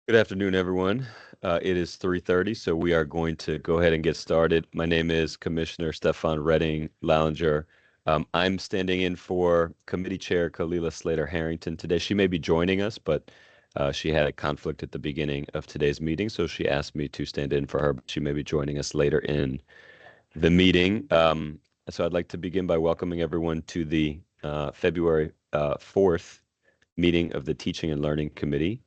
Good afternoon, everyone. It is 3:30, so we are going to go ahead and get started. My name is Commissioner Stefan Redding Lallinger. I'm standing in for Committee Chair Kalila Slater Harrington today. She may be joining us, but she had a conflict at the beginning of today's meeting, so she asked me to stand in for her. But she may be joining us later in the meeting. So I'd like to begin by welcoming everyone to the February 4th meeting of the Teaching and Learning Committee.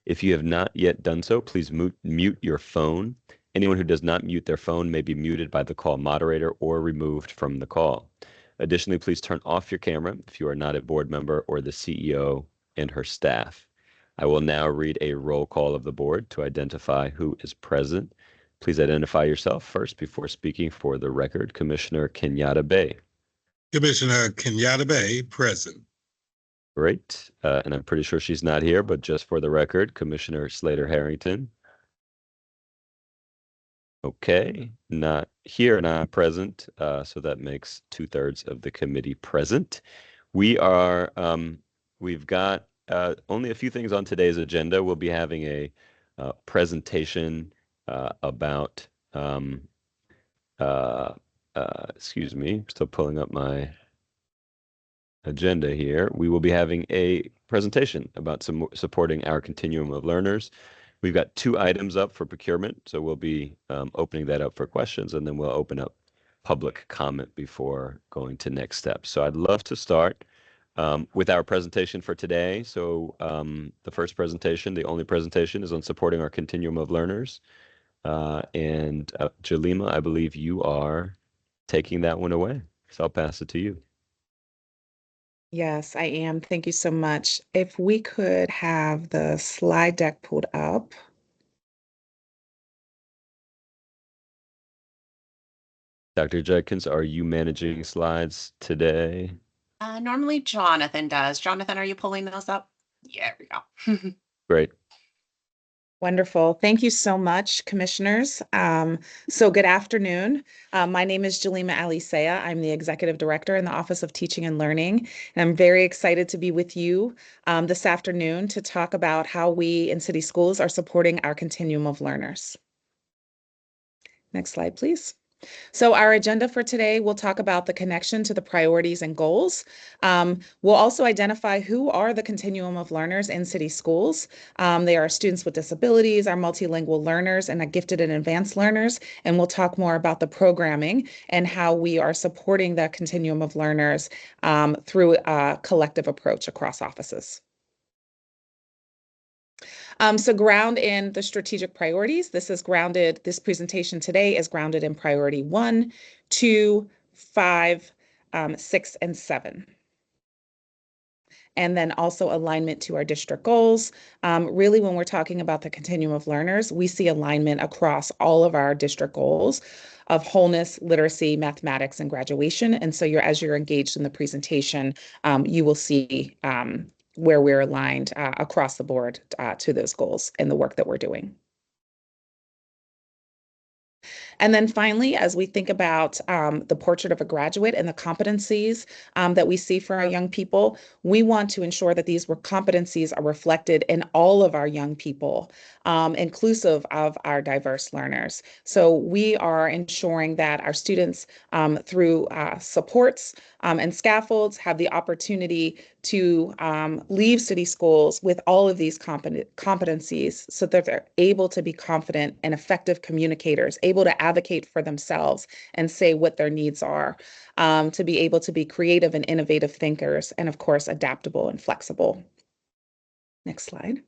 If you have not yet done so, please mute your phone. Anyone who does not mute their phone may be muted by the call moderator or removed from the call. Additionally, please turn off your camera if you are not a board member or the CEO and her staff. I will now read a roll call of the board to identify who is present. Please identify yourself first before speaking for the record. Commissioner Kenyatta Bay. Commissioner Kenyatta Bay, present. Great. And I'm pretty sure she's not here, but just for the record, Commissioner Slater Harrington. Okay, not here, not present. So that makes 2/3 of the committee present. We've got only a few things on today's agenda. We'll be having a presentation about, excuse me, still pulling up my agenda here. We will be having a presentation about supporting our continuum of learners. We've got 2 items up for procurement, so we'll be opening that up for questions, and then we'll open up public comment before going to next steps. So I'd love to start with our presentation for today. So the first presentation, the only presentation, is on supporting our continuum of learners. And Jalima, I believe you are taking that one away. So I'll pass it to you. Yes, I am. Thank you so much. If we could have the slide deck pulled up. Dr. Judkins, are you managing slides today? Normally Jonathan does. Jonathan, are you pulling those up? Yeah, there we go. Great. Wonderful. Thank you so much, commissioners. So good afternoon. My name is Jalima Alisea. I'm the Executive Director in the Office of Teaching and Learning, and I'm very excited to be with you this afternoon to talk about how we in City Schools are supporting our continuum of learners. Next slide, please. So our agenda for today, we'll talk about the connection to the priorities and goals. We'll also identify who are the continuum of learners in City Schools. They are students with disabilities, our multilingual learners, and our gifted and advanced learners. And we'll talk more about the programming and how we are supporting the continuum of learners through a collective approach across offices. So ground in the strategic priorities. This presentation today is grounded in priority 1, 2, 5, 6, and 7. And then also alignment to our district goals. Really, when we're talking about the continuum of learners, we see alignment across all of our district goals of wholeness, literacy, mathematics, and graduation. And so as you're engaged in the presentation, you will see where we're aligned across the board to those goals and the work that we're doing. And then finally, as we think about the portrait of a graduate and the competencies that we see for our young people, we want to ensure that these competencies are reflected in all of our young people, inclusive of our diverse learners. So we are ensuring that our students through supports and scaffolds have the opportunity to leave City Schools with all of these competencies so that they're able to be confident and effective communicators, able to advocate for themselves and say what their needs are, to be able to be creative and innovative thinkers, and of course, adaptable and flexible. Next slide.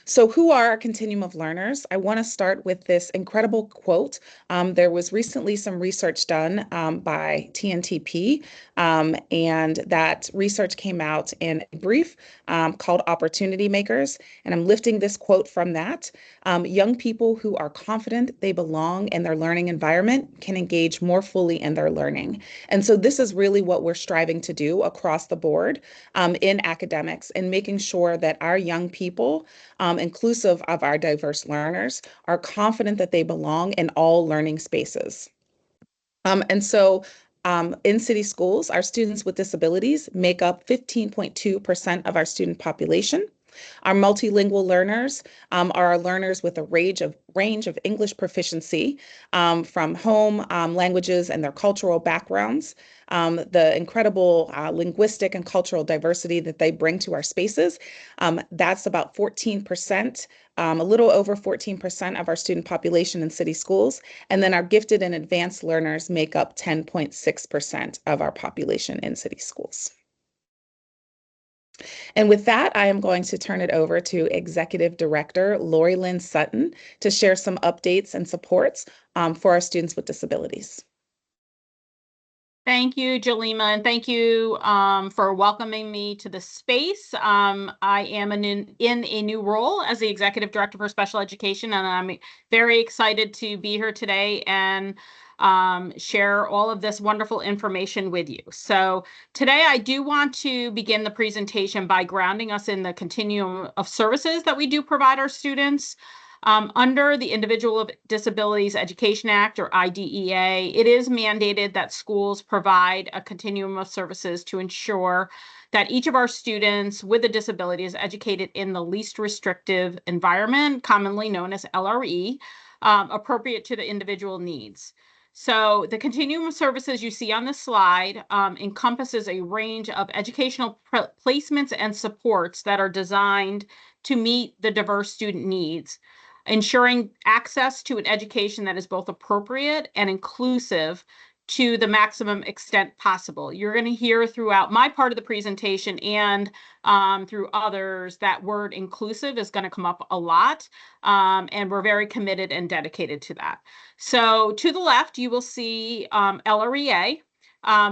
So who are our continuum of learners? I want to start with this incredible quote. There was recently some research done by TNTP, and that research came out in a brief called Opportunity Makers. And I'm lifting this quote from that. Young people who are confident they belong in their learning environment can engage more fully in their learning. And so this is really what we're striving to do across the board in academics, and making sure that our young people, inclusive of our diverse learners, are confident that they belong in all learning spaces. And so in City Schools, our students with disabilities make up 15.2% of our student population. Our multilingual learners are our learners with a range of English proficiency from home languages and their cultural backgrounds. The incredible linguistic and cultural diversity that they bring to our spaces. That's about 14%, a little over 14% of our student population in city schools. And then our gifted and advanced learners make up 10.6% of our population in city schools. And with that, I am going to turn it over to Executive Director Lori Lynn Sutton to share some updates and supports for our students with disabilities. Thank you, Jalima, and thank you for welcoming me to the space. I am in a new role as the Executive Director for Special Education, and I'm very excited to be here today and share all of this wonderful information with you. So today I do want to begin the presentation by grounding us in the continuum of services that we do provide our students. Under the Individual with Disabilities Education Act, or IDEA, it is mandated that schools provide a continuum of services to ensure that each of our students with a disability is educated in the least restrictive environment, commonly known as LRE, appropriate to the individual needs. So the continuum of services you see on the slide encompasses a range of educational placements and supports that are designed to meet the diverse student needs, ensuring access to an education that is both appropriate and inclusive to the maximum extent possible. You're going to hear throughout my part of the presentation and through others that word inclusive is going to come up a lot, and we're very committed and dedicated to that. So to the left, you will see LREA,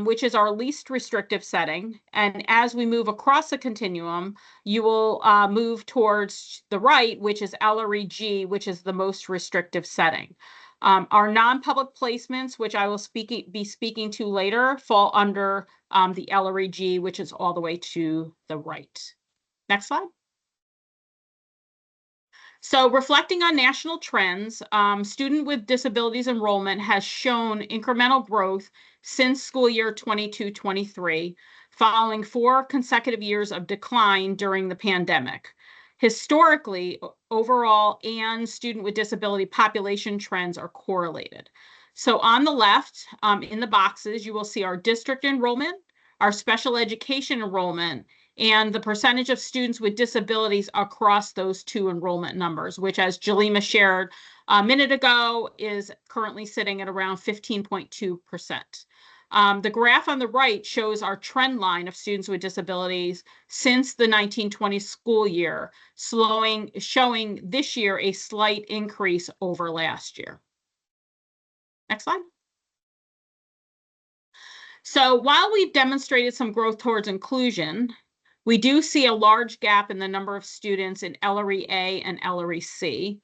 which is our least restrictive setting. And as we move across the continuum, you will move towards the right, which is LREG, which is the most restrictive setting. Our non-public placements, which I will be speaking to later, fall under the LREG, which is all the way to the right. Next slide. So reflecting on national trends, student with disabilities enrollment has shown incremental growth since school year 22-23, following 4 consecutive years of decline during the pandemic. Historically, overall and student with disability population trends are correlated. So on the left, in the boxes, you will see our district enrollment, our special education enrollment, and the percentage of students with disabilities across those 2 enrollment numbers, which, as Jalima shared a minute ago, is currently sitting at around 15.2%. The graph on the right shows our trend line of students with disabilities since the 1920 school year, showing this year a slight increase over last year. Next slide. So while we've demonstrated some growth towards inclusion, we do see a large gap in the number of students in LRE-A and LRE-C.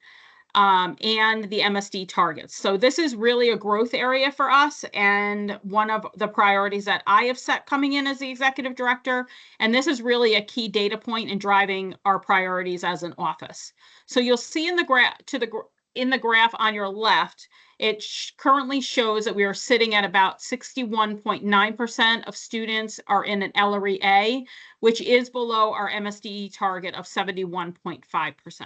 And the MSD targets. So this is really a growth area for us and one of the priorities that I have set coming in as the executive director. And this is really a key data point in driving our priorities as an office. So you'll see in the graph on your left, it currently shows that we are sitting at about 61.9% of students are in an LRE-A, which is below our MSDE target of 71.5%.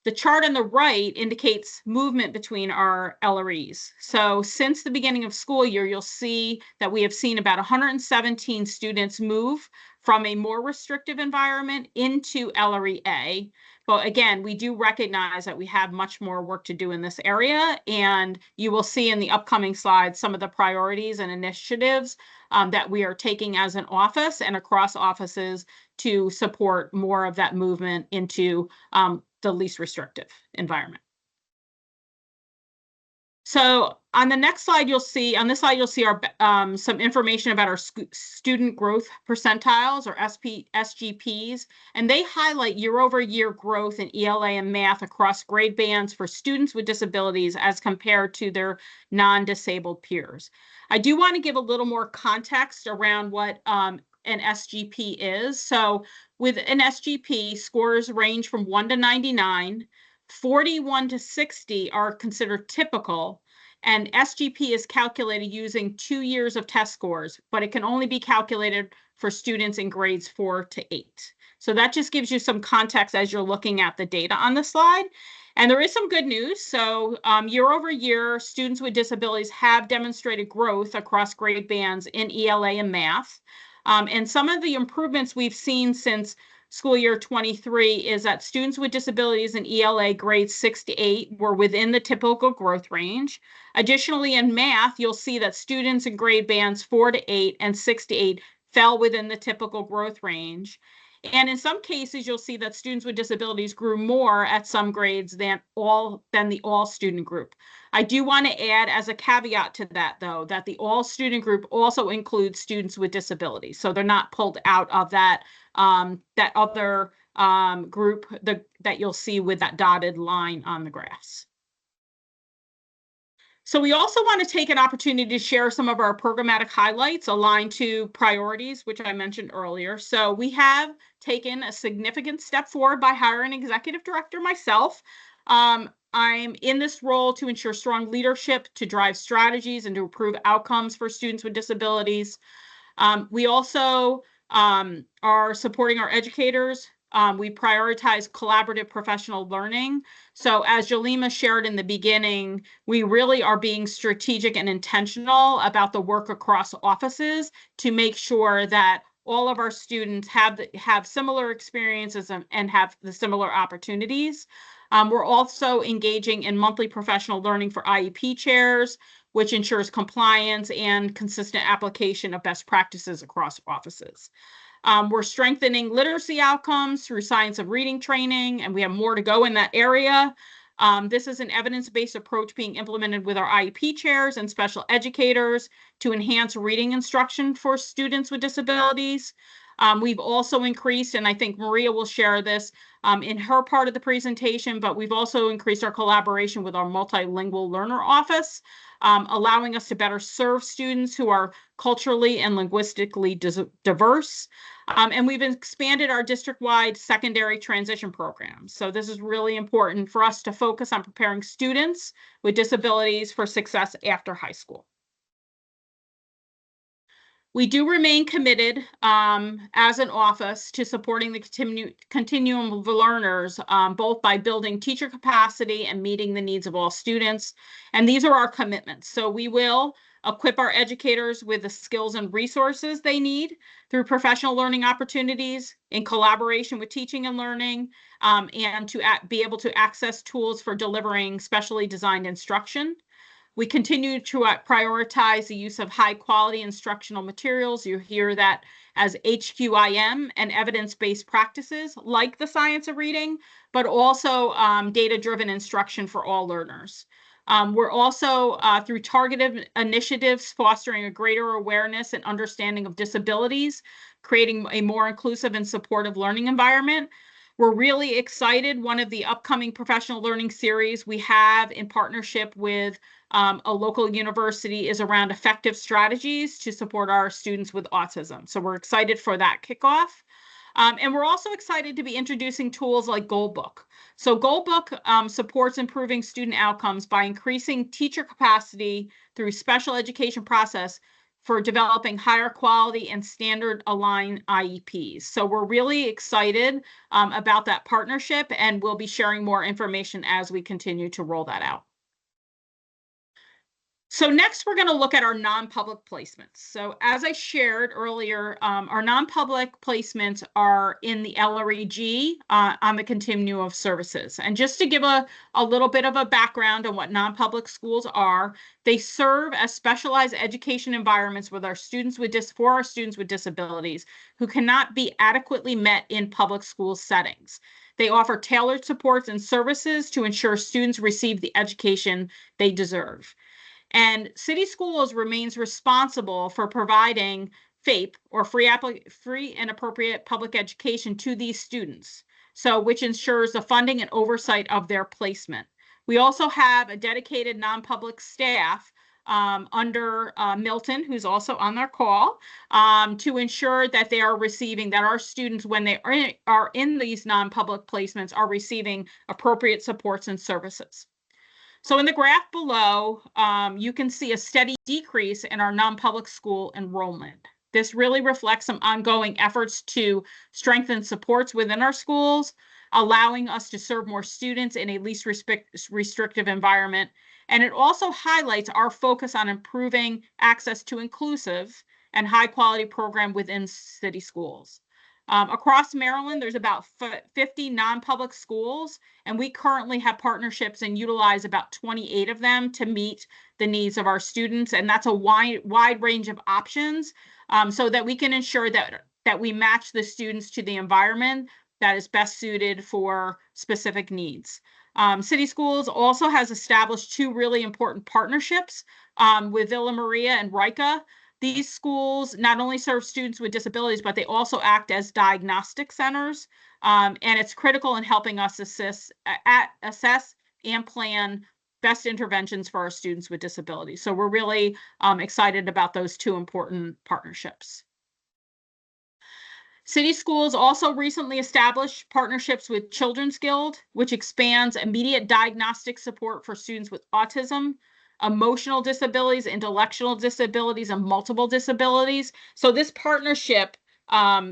The chart on the right indicates movement between our LREs. So since the beginning of school year, you'll see that we have seen about 117 students move from a more restrictive environment into LRE-A. But again, we do recognize that we have much more work to do in this area. And you will see in the upcoming slides some of the priorities and initiatives that we are taking as an office and across offices to support more of that movement into the least restrictive environment. So on the next slide, you'll see our some information about our student growth percentiles, or SGPs, and they highlight year-over-year growth in ELA and math across grade bands for students with disabilities as compared to their non-disabled peers. I do want to give a little more context around what an SGP is. So with an SGP, scores range from 1 to 99, 41 to 60 are considered typical, And SGP is calculated using 2 years of test scores, but it can only be calculated for students in grades 4 to 8. So that just gives you some context as you're looking at the data on the slide. And there is some good news. So year over year, students with disabilities have demonstrated growth across grade bands in ELA and math. And some of the improvements we've seen since school year 23 is that students with disabilities in ELA grades 6 to 8 were within the typical growth range. Additionally, in math, you'll see that students in grade bands 4 to 8 and 6 to 8 fell within the typical growth range. And in some cases, you'll see that students with disabilities grew more at some grades than the all student group. I do want to add as a caveat to that, though, that the all student group also includes students with disabilities. So they're not pulled out of that other group that you'll see with that dotted line on the graphs. So we also want to take an opportunity to share some of our programmatic highlights aligned to priorities, which I mentioned earlier. So we have taken a significant step forward by hiring an executive director myself. I'm in this role to ensure strong leadership, to drive strategies, and to improve outcomes for students with disabilities. We also are supporting our educators. We prioritize collaborative professional learning. So as Jolima shared in the beginning, we really are being strategic and intentional about the work across offices to make sure that all of our students have similar experiences and have the similar opportunities. We're also engaging in monthly professional learning for IEP chairs, which ensures compliance and consistent application of best practices across offices. We're strengthening literacy outcomes through science of reading training, and we have more to go in that area. This is an evidence-based approach being implemented with our IEP chairs and special educators to enhance reading instruction for students with disabilities. We've also increased, and I think Maria will share this in her part of the presentation, but we've also increased our collaboration with our multilingual learner office, allowing us to better serve students who are culturally and linguistically diverse. And we've expanded our district-wide secondary transition program. So this is really important for us to focus on preparing students with disabilities for success after high school. We do remain committed as an office to supporting the continuum of learners, both by building teacher capacity and meeting the needs of all students. And these are our commitments. So we will equip our educators with the skills and resources they need through professional learning opportunities in collaboration with teaching and learning, and to be able to access tools for delivering specially designed instruction. We continue to prioritize the use of high quality instructional materials. You hear that as HQIM and evidence-based practices like the science of reading, but also data-driven instruction for all learners. We're also, through targeted initiatives, fostering a greater awareness and understanding of disabilities, creating a more inclusive and supportive learning environment. We're really excited. One of the upcoming professional learning series we have in partnership with a local university is around effective strategies to support our students with autism. So we're excited for that kickoff. And we're also excited to be introducing tools like Goldbook. So Goldbook supports improving student outcomes by increasing teacher capacity through special education process for developing higher quality and standard aligned IEPs. So we're really excited about that partnership, and we'll be sharing more information as we continue to roll that out. So next, we're going to look at our non-public placements. So as I shared earlier, our non-public placements are in the LREG on the continuum of services. And just to give a little bit of a background on what non-public schools are, they serve as specialized education environments with our students for our students with disabilities who cannot be adequately met in public school settings. They offer tailored supports and services to ensure students receive the education they deserve. And City Schools remains responsible for providing FAPE, or free and appropriate public education, to these students, so which ensures the funding and oversight of their placement. We also have a dedicated non-public staff under Milton, who's also on their call, to ensure that they are receiving, that our students, when they are in these non-public placements, are receiving appropriate supports and services. So in the graph below, you can see a steady decrease in our non-public school enrollment. This really reflects some ongoing efforts to strengthen supports within our schools, allowing us to serve more students in a least restrictive environment. And it also highlights our focus on improving access to inclusive and high quality program within city schools. Across Maryland, there's about 50 non-public schools, and we currently have partnerships and utilize about 28 of them to meet the needs of our students. And that's a wide range of options, so that we can ensure that we match the students to the environment that is best suited for specific needs. City Schools also has established 2 really important partnerships with Villa Maria and RICA. These schools not only serve students with disabilities, but they also act as diagnostic centers. And it's critical in helping us assess and plan best interventions for our students with disabilities. So we're really excited about those 2 important partnerships. City Schools also recently established partnerships with Children's Guild, which expands immediate diagnostic support for students with autism, emotional disabilities, intellectual disabilities, and multiple disabilities. So this partnership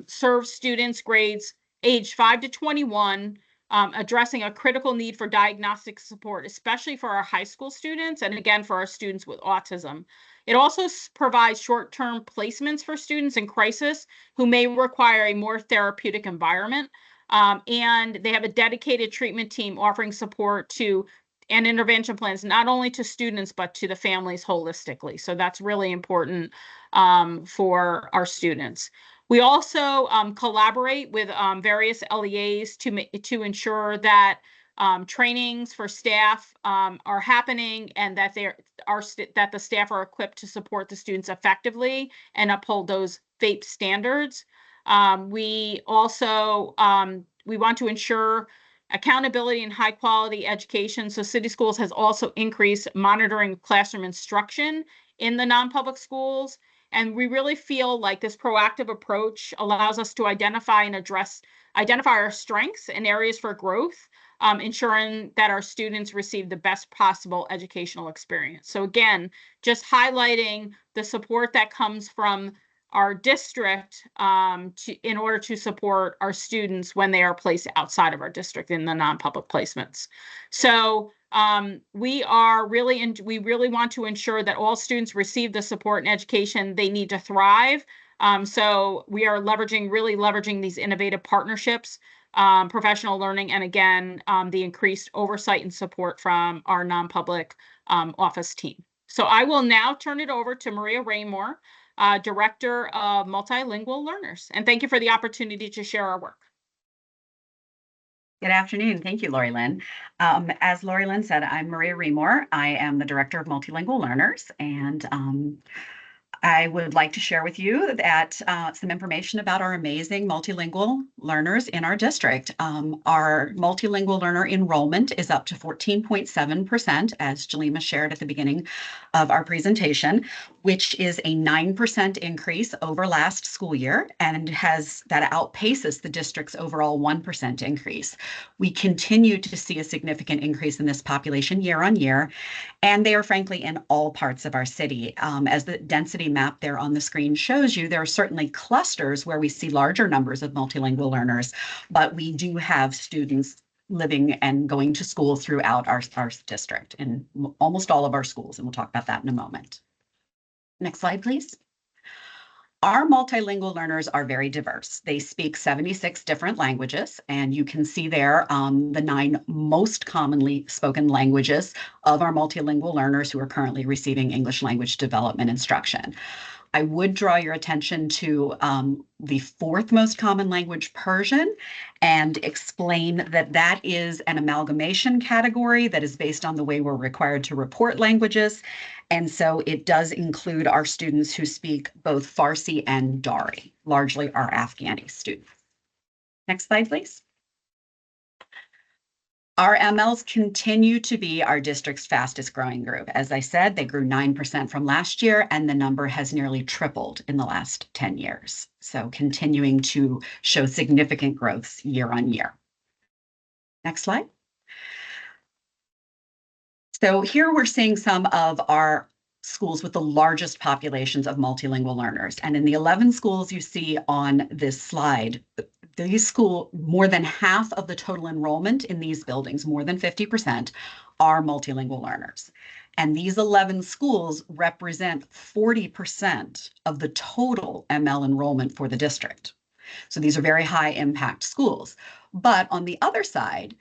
serves students grades age 5 to 21, addressing a critical need for diagnostic support, especially for our high school students, and again, for our students with autism. It also provides short-term placements for students in crisis who may require a more therapeutic environment. And they have a dedicated treatment team offering support to and intervention plans, not only to students, but to the families holistically. So that's really important for our students. We also collaborate with various LEAs to ensure that trainings for staff are happening, and that that the staff are equipped to support the students effectively and uphold those FAPE standards. We also we want to ensure accountability and high quality education. So City Schools has also increased monitoring classroom instruction in the non-public schools. And we really feel like this proactive approach allows us to identify our strengths and areas for growth, ensuring that our students receive the best possible educational experience. So again, just highlighting the support that comes from our district in order to support our students when they are placed outside of our district in the non-public placements. So we really want to ensure that all students receive the support and education they need to thrive. So we are really leveraging these innovative partnerships, professional learning, and again, the increased oversight and support from our non-public office team. So I will now turn it over to Maria Raymore, Director of Multilingual Learners. And thank you for the opportunity to share our work. Good afternoon. Thank you, Lori Lynn. As Lori Lynn said, I'm Maria Raymore. I am the Director of Multilingual Learners, and I would like to share with you that some information about our amazing multilingual learners in our district. Our multilingual learner enrollment is up to 14.7%, as Jalima shared at the beginning of our presentation, which is a 9% increase over last school year, and that outpaces the district's overall 1% increase. We continue to see a significant increase in this population year on year, and they are frankly in all parts of our city. As the density map there on the screen shows you, there are certainly clusters where we see larger numbers of multilingual learners, but we do have students living and going to school throughout our district in almost all of our schools, and we'll talk about that in a moment. Next slide, please. Our multilingual learners are very diverse. They speak 76 different languages, and you can see there the 9 most commonly spoken languages of our multilingual learners who are currently receiving English language development instruction. I would draw your attention to the 4th most common language, Persian, and explain that that is an amalgamation category that is based on the way we're required to report languages. And so it does include our students who speak both Farsi and Dari, largely our Afghani students. Next slide, please. Our MLs continue to be our district's fastest growing group. As I said, they grew 9% from last year, and the number has nearly tripled in the last 10 years. So continuing to show significant growth year on year. Next slide. So here we're seeing some of our schools with the largest populations of multilingual learners. And in the 11 schools you see on this slide, these schools, more than half of the total enrollment in these buildings, more than 50%, are multilingual learners. And these 11 schools represent 40% of the total ML enrollment for the district. So these are very high impact schools. But on the other side,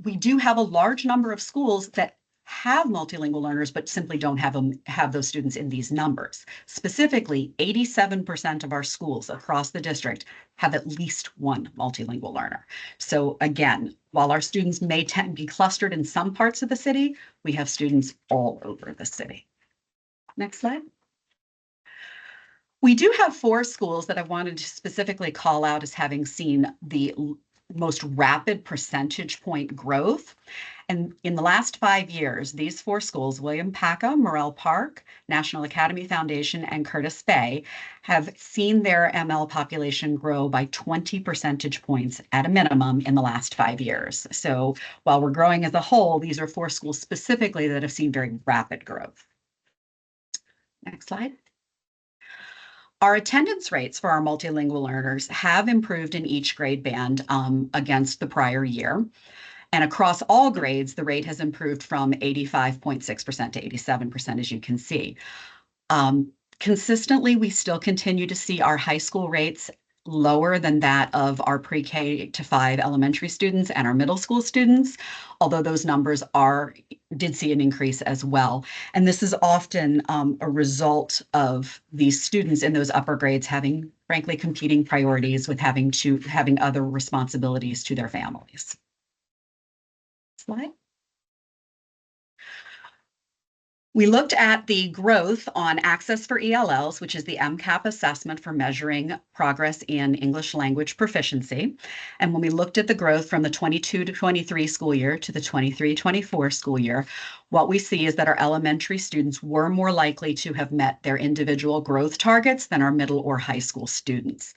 we do have a large number of schools that have multilingual learners, but simply don't have those students in these numbers. Specifically, 87% of our schools across the district have at least one multilingual learner. So again, while our students may tend to be clustered in some parts of the city, we have students all over the city. Next slide. We do have 4 schools that I wanted to specifically call out as having seen the most rapid percentage point growth. And in the last 5 years, these 4 schools, William Paca, Morrell Park, National Academy Foundation, and Curtis Bay, have seen their ML population grow by 20 percentage points at a minimum in the last 5 years. So while we're growing as a whole, these are 4 schools specifically that have seen very rapid growth. Next slide. Our attendance rates for our multilingual learners have improved in each grade band against the prior year. And across all grades, the rate has improved from 85.6% to 87%, as you can see. Consistently, we still continue to see our high school rates lower than that of our pre-K to 5 elementary students and our middle school students, although those numbers did see an increase as well. And this is often a result of these students in those upper grades having, frankly, competing priorities with having other responsibilities to their families. Slide. We looked at the growth on Access for ELLs, which is the MCAP assessment for measuring progress in English language proficiency. And when we looked at the growth from the 22 to 23 school year to the 23-24 school year, what we see is that our elementary students were more likely to have met their individual growth targets than our middle or high school students.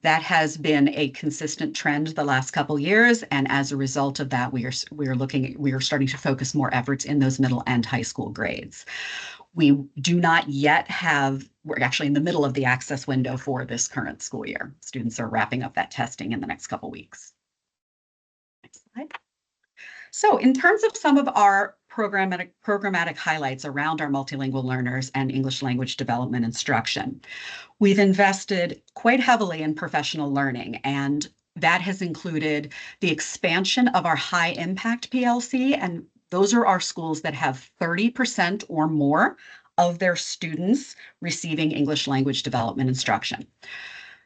That has been a consistent trend the last couple years, and as a result of that, we are starting to focus more efforts in those middle and high school grades. We do not yet we're actually in the middle of the access window for this current school year. Students are wrapping up that testing in the next couple weeks. Next slide. So in terms of some of our programmatic highlights around our multilingual learners and English language development instruction, we've invested quite heavily in professional learning, and that has included the expansion of our high impact PLC, and those are our schools that have 30% or more of their students receiving English language development instruction.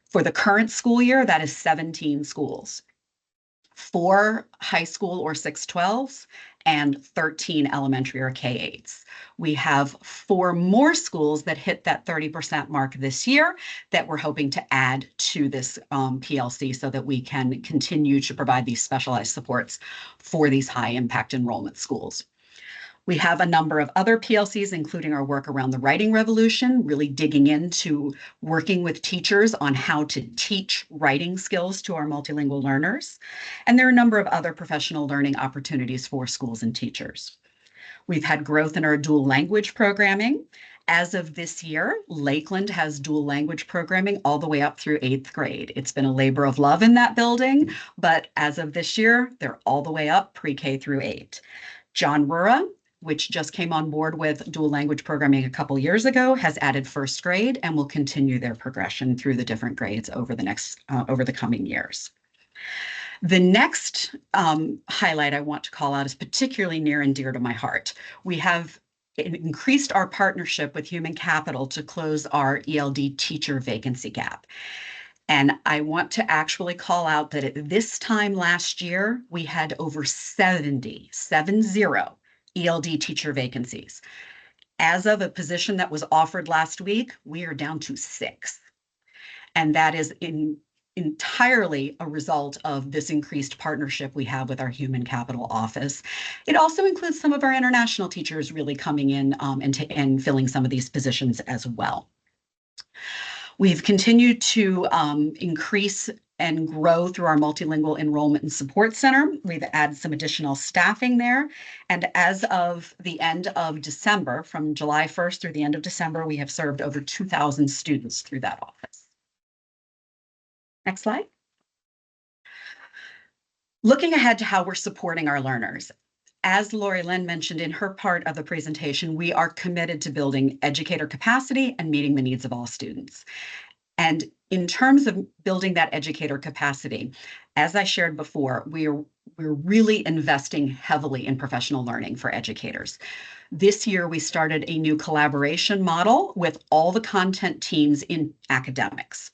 For the current school year, that is 17 schools. 4 high school or 612s and 13 elementary or K8s. We have 4 more schools that hit that 30% mark this year that we're hoping to add to this PLC so that we can continue to provide these specialized supports for these high impact enrollment schools. We have a number of other PLCs, including our work around the writing revolution, really digging into working with teachers on how to teach writing skills to our multilingual learners. And there are a number of other professional learning opportunities for schools and teachers. We've had growth in our dual language programming. As of this year, Lakeland has dual language programming all the way up through 8th grade. It's been a labor of love in that building, but as of this year, they're all the way up pre-K through 8. John Rura, which just came on board with dual language programming a couple years ago, has added 1st grade and will continue their progression through the different grades over the coming years. The next highlight I want to call out is particularly near and dear to my heart. We have increased our partnership with Human Capital to close our ELD teacher vacancy gap. And I want to actually call out that at this time last year, we had over 70 ELD teacher vacancies. As of a position that was offered last week, we are down to 6. And that is entirely a result of this increased partnership we have with our Human Capital office. It also includes some of our international teachers really coming in and filling some of these positions as well. We've continued to increase and grow through our Multilingual Enrollment and Support Center. We've added some additional staffing there. And as of the end of December, from July 1st through the end of December, we have served over 2,000 students through that office. Next slide. Looking ahead to how we're supporting our learners. As Lori Lynn mentioned in her part of the presentation, we are committed to building educator capacity and meeting the needs of all students. And in terms of building that educator capacity, as I shared before, we're really investing heavily in professional learning for educators. This year, we started a new collaboration model with all the content teams in academics,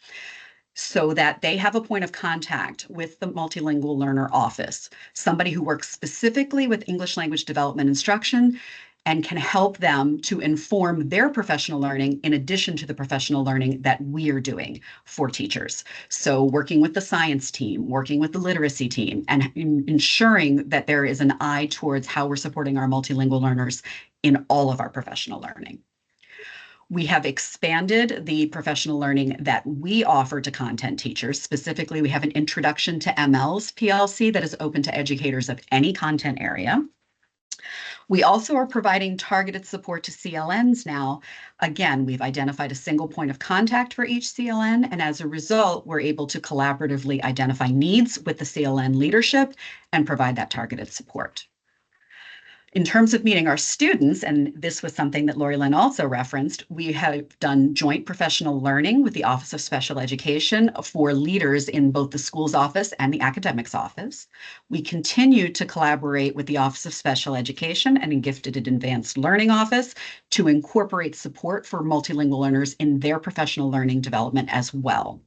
so that they have a point of contact with the Multilingual Learner Office, somebody who works specifically with English language development instruction and can help them to inform their professional learning in addition to the professional learning that we are doing for teachers. So working with the science team, working with the literacy team, and ensuring that there is an eye towards how we're supporting our multilingual learners in all of our professional learning. We have expanded the professional learning that we offer to content teachers. Specifically, we have an introduction to ML's PLC that is open to educators of any content area. We also are providing targeted support to CLNs now. Again, we've identified a single point of contact for each CLN, and as a result, we're able to collaboratively identify needs with the CLN leadership and provide that targeted support. In terms of meeting our students, and this was something that Lori Lynn also referenced, we have done joint professional learning with the Office of Special Education for leaders in both the schools office and the academics office. We continue to collaborate with the Office of Special Education and in Gifted and Advanced Learning Office to incorporate support for multilingual learners in their professional learning development as well.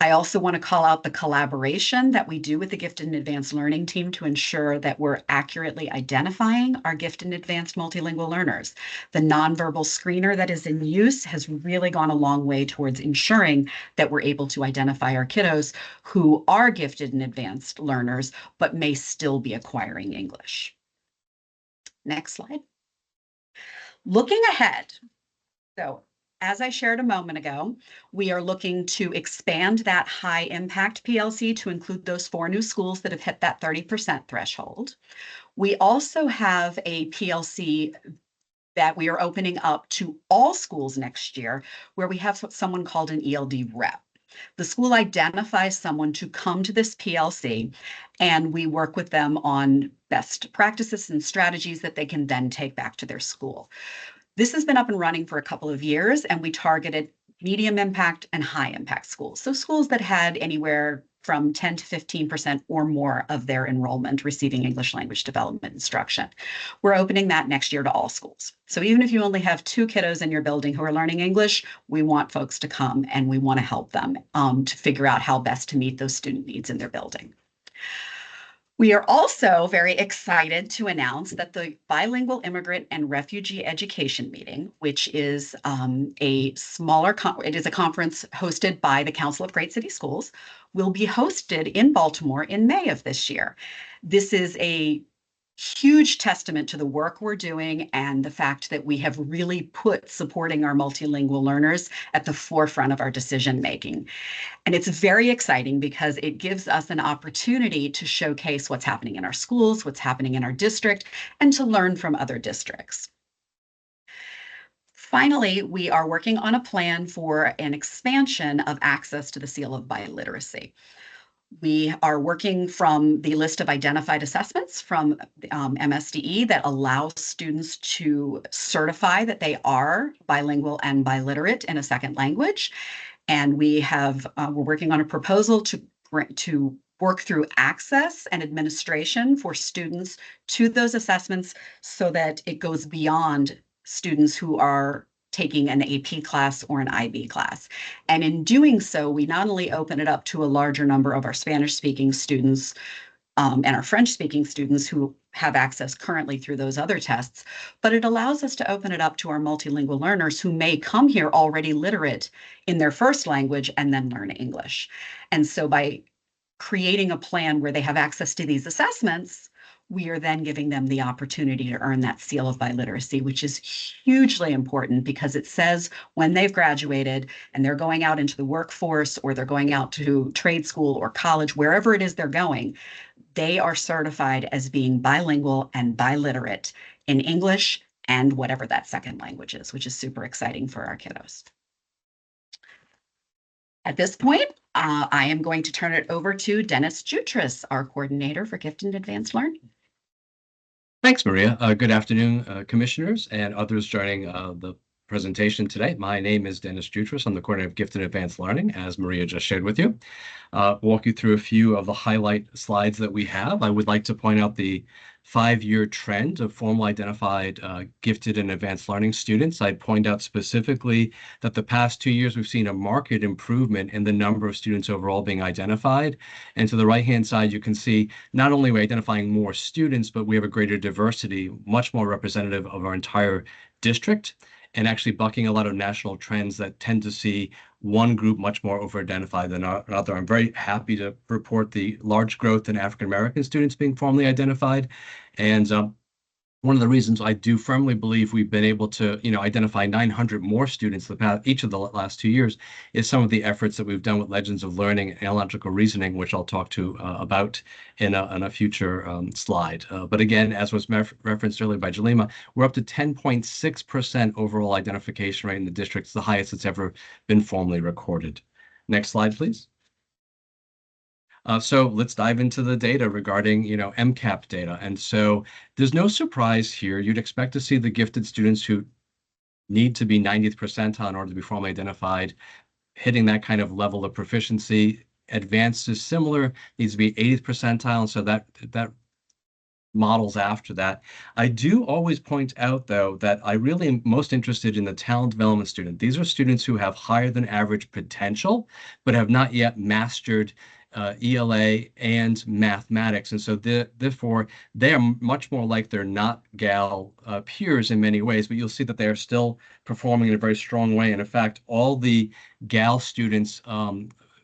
I also want to call out the collaboration that we do with the Gifted and Advanced Learning team to ensure that we're accurately identifying our gifted and advanced multilingual learners. The nonverbal screener that is in use has really gone a long way towards ensuring that we're able to identify our kiddos who are gifted and advanced learners, but may still be acquiring English. Next slide. Looking ahead, so as I shared a moment ago, we are looking to expand that high impact PLC to include those 4 new schools that have hit that 30% threshold. We also have a PLC that we are opening up to all schools next year, where we have someone called an ELD rep. The school identifies someone to come to this PLC, and we work with them on best practices and strategies that they can then take back to their school. This has been up and running for a couple of years, and we targeted medium impact and high impact schools. So schools that had anywhere from 10 to 15% or more of their enrollment receiving English language development instruction. We're opening that next year to all schools. So even if you only have 2 kiddos in your building who are learning English, we want folks to come and we want to help them to figure out how best to meet those student needs in their building. We are also very excited to announce that the Bilingual Immigrant and Refugee Education Meeting, which is a conference hosted by the Council of Great City Schools, will be hosted in Baltimore in May of this year. This is a huge testament to the work we're doing and the fact that we have really put supporting our multilingual learners at the forefront of our decision making. And it's very exciting because it gives us an opportunity to showcase what's happening in our schools, what's happening in our district, and to learn from other districts. Finally, we are working on a plan for an expansion of access to the Seal of Biliteracy. We are working from the list of identified assessments from MSDE that allows students to certify that they are bilingual and biliterate in a second language. And we're working on a proposal to work through access and administration for students to those assessments so that it goes beyond students who are taking an AP class or an IB class. And in doing so, we not only open it up to a larger number of our Spanish-speaking students and our French-speaking students who have access currently through those other tests, but it allows us to open it up to our multilingual learners who may come here already literate in their first language and then learn English. And so by creating a plan where they have access to these assessments, we are then giving them the opportunity to earn that seal of biliteracy, which is hugely important because it says when they've graduated and they're going out into the workforce or they're going out to trade school or college, wherever it is they're going, they are certified as being bilingual and biliterate in English and whatever that second language is, which is super exciting for our kiddos. At this point, I am going to turn it over to Dennis Jutras, our coordinator for Gifted and Advanced Learning. Thanks, Maria. Good afternoon, commissioners and others joining the presentation today. My name is Dennis Jutras. I'm the coordinator of Gifted and Advanced Learning, as Maria just shared with you. Walk you through a few of the highlight slides that we have. I would like to point out the 5-year trend of formally identified gifted and advanced learning students. I'd point out specifically that the past 2 years, we've seen a marked improvement in the number of students overall being identified. And to the right-hand side, you can see not only are we identifying more students, but we have a greater diversity, much more representative of our entire district, and actually bucking a lot of national trends that tend to see one group much more over-identified than another. I'm very happy to report the large growth in African-American students being formally identified. And one of the reasons I do firmly believe we've been able to, identify 900 more students each of the last 2 years is some of the efforts that we've done with Legends of Learning and analogical reasoning, which I'll talk to about in a future slide. But again, as was referenced earlier by Jalima, we're up to 10.6% overall identification rate in the district. It's the highest it's ever been formally recorded. Next slide, please. So let's dive into the data regarding, MCAP data. And so there's no surprise here. You'd expect to see the gifted students who need to be 90th percentile in order to be formally identified, hitting that kind of level of proficiency. Advanced is similar, needs to be 80th percentile. And so that models after that. I do always point out, though, that I really am most interested in the talent development student. These are students who have higher than average potential, but have not yet mastered ELA and mathematics. And so therefore, they are much more like their not GAL peers in many ways, but you'll see that they are still performing in a very strong way. And in fact, all the GAL students,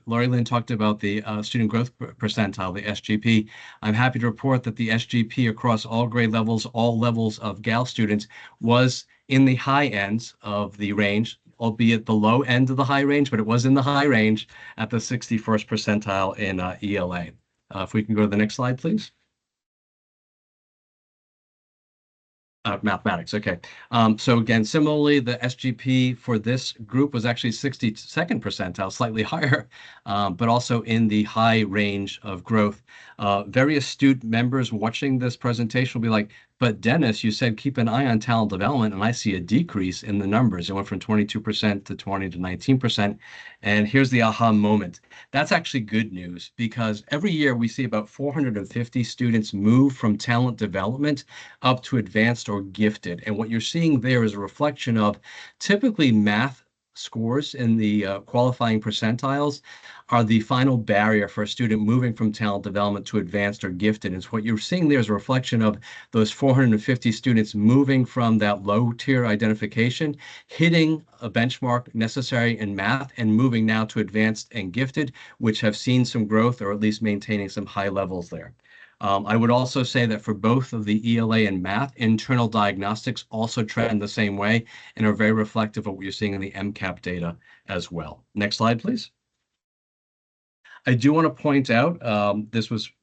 Lori Lynn talked about the student growth percentile, the SGP. I'm happy to report that the SGP across all grade levels, all levels of GAL students was in the high ends of the range, albeit the low end of the high range, but it was in the high range at the 61st percentile in ELA. If we can go to the next slide, please. Mathematics, okay. So again, similarly, the SGP for this group was actually 62nd percentile, slightly higher, but also in the high range of growth. Very astute members watching this presentation will be like, but Dennis, you said keep an eye on talent development, and I see a decrease in the numbers. It went from 22% to 20 to 19%. And here's the aha moment. That's actually good news because every year we see about 450 students move from talent development up to advanced or gifted. And what you're seeing there is a reflection of typically math scores in the qualifying percentiles are the final barrier for a student moving from talent development to advanced or gifted. And so what you're seeing there is a reflection of those 450 students moving from that low tier identification, hitting a benchmark necessary in math and moving now to advanced and gifted, which have seen some growth or at least maintaining some high levels there. I would also say that for both of the ELA and math, internal diagnostics also trend the same way and are very reflective of what you're seeing in the MCAP data as well. Next slide, please. I do want to point out,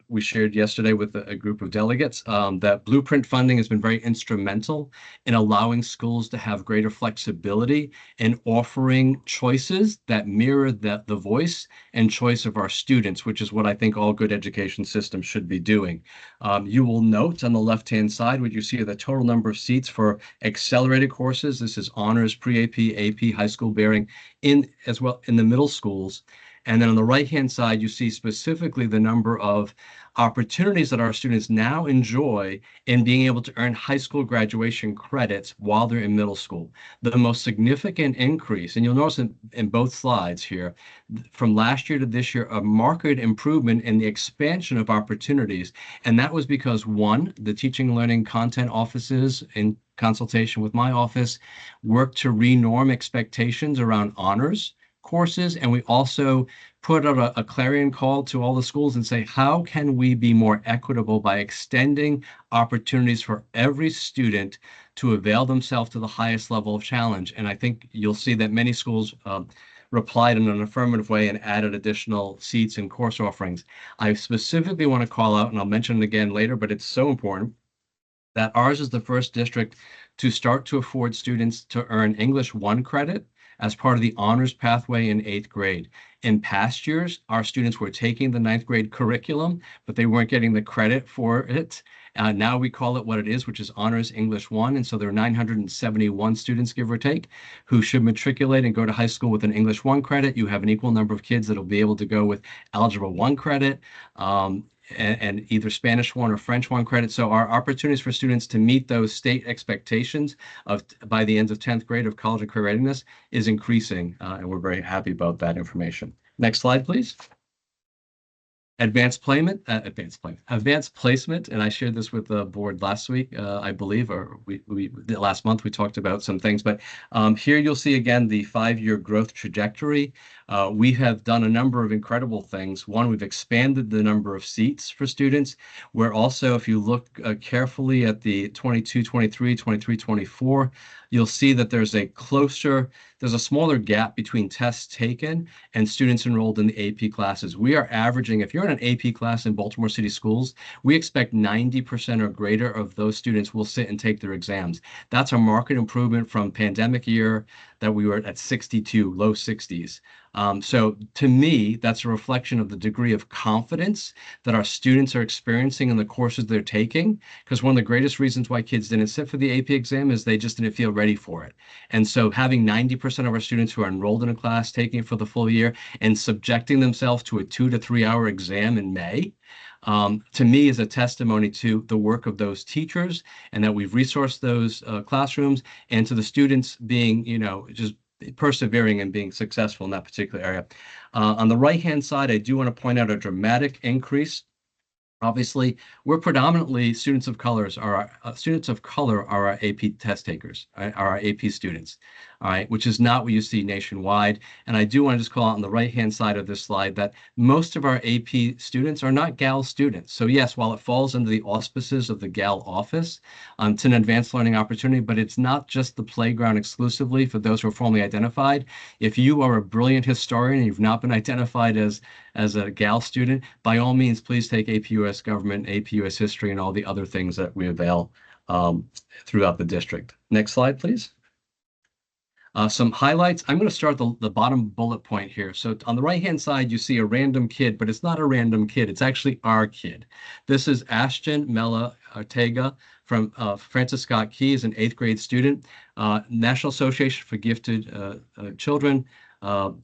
we shared yesterday with a group of delegates that Blueprint funding has been very instrumental in allowing schools to have greater flexibility in offering choices that mirror the voice and choice of our students, which is what I think all good education systems should be doing. You will note on the left-hand side what you see are the total number of seats for accelerated courses. This is honors, pre-AP, AP, high school bearing, as well in the middle schools. And then on the right-hand side, you see specifically the number of opportunities that our students now enjoy in being able to earn high school graduation credits while they're in middle school. The most significant increase, and you'll notice in both slides here, from last year to this year, a marked improvement in the expansion of opportunities. And that was because, one, the teaching and learning content offices in consultation with my office worked to renorm expectations around honors, courses, and we also put out a clarion call to all the schools and say, how can we be more equitable by extending opportunities for every student to avail themselves to the highest level of challenge? And I think you'll see that many schools replied in an affirmative way and added additional seats and course offerings. I specifically want to call out, and I'll mention it again later, but it's so important, that ours is the first district to start to afford students to earn English 1 credit as part of the honors pathway in 8th grade. In past years, our students were taking the 9th grade curriculum, but they weren't getting the credit for it. Now we call it what it is, which is Honors English 1. And so there are 971 students, give or take, who should matriculate and go to high school with an English 1 credit. You have an equal number of kids that'll be able to go with Algebra 1 credit. And either Spanish 1 or French 1 credit. So our opportunities for students to meet those state expectations of by the end of 10th grade of college and career readiness is increasing, and we're very happy about that information. Next slide, please. Advanced placement, and I shared this with the board last week, I believe, or last month we talked about some things, but here you'll see again the 5-year growth trajectory. We have done a number of incredible things. One, we've expanded the number of seats for students. We're also, if you look carefully at the 22-23, 23-24, you'll see that there's a smaller gap between tests taken and students enrolled in the AP classes. We are averaging, if you're in an AP class in Baltimore City Schools, we expect 90% or greater of those students will sit and take their exams. That's a marked improvement from pandemic year that we were at 62, low 60s. So to me, that's a reflection of the degree of confidence that our students are experiencing in the courses they're taking, because one of the greatest reasons why kids didn't sit for the AP exam is they just didn't feel ready for it. And so having 90% of our students who are enrolled in a class taking it for the full year and subjecting themselves to a 2 to 3 hour exam in May, to me is a testimony to the work of those teachers and that we've resourced those classrooms, and to the students being, just persevering and being successful in that particular area. On the right-hand side, I do want to point out a dramatic increase. Obviously, we're predominantly students of color are our AP test takers, right? Are our AP students, all right, which is not what you see nationwide. And I do want to just call out on the right-hand side of this slide that most of our AP students are not GAL students. So yes, while it falls under the auspices of the GAL office, it's an advanced learning opportunity, but it's not just the playground exclusively for those who are formally identified. If you are a brilliant historian and you've not been identified as a GAL student, by all means, please take AP US Government, AP US History, and all the other things that we avail throughout the district. Next slide, please. Some highlights. I'm going to start the bottom bullet point here. So on the right-hand side, you see a random kid, but it's not a random kid. It's actually our kid. This is Ashton Mella Ortega from Francis Scott Key, is an 8th grade student. National Association for Gifted Children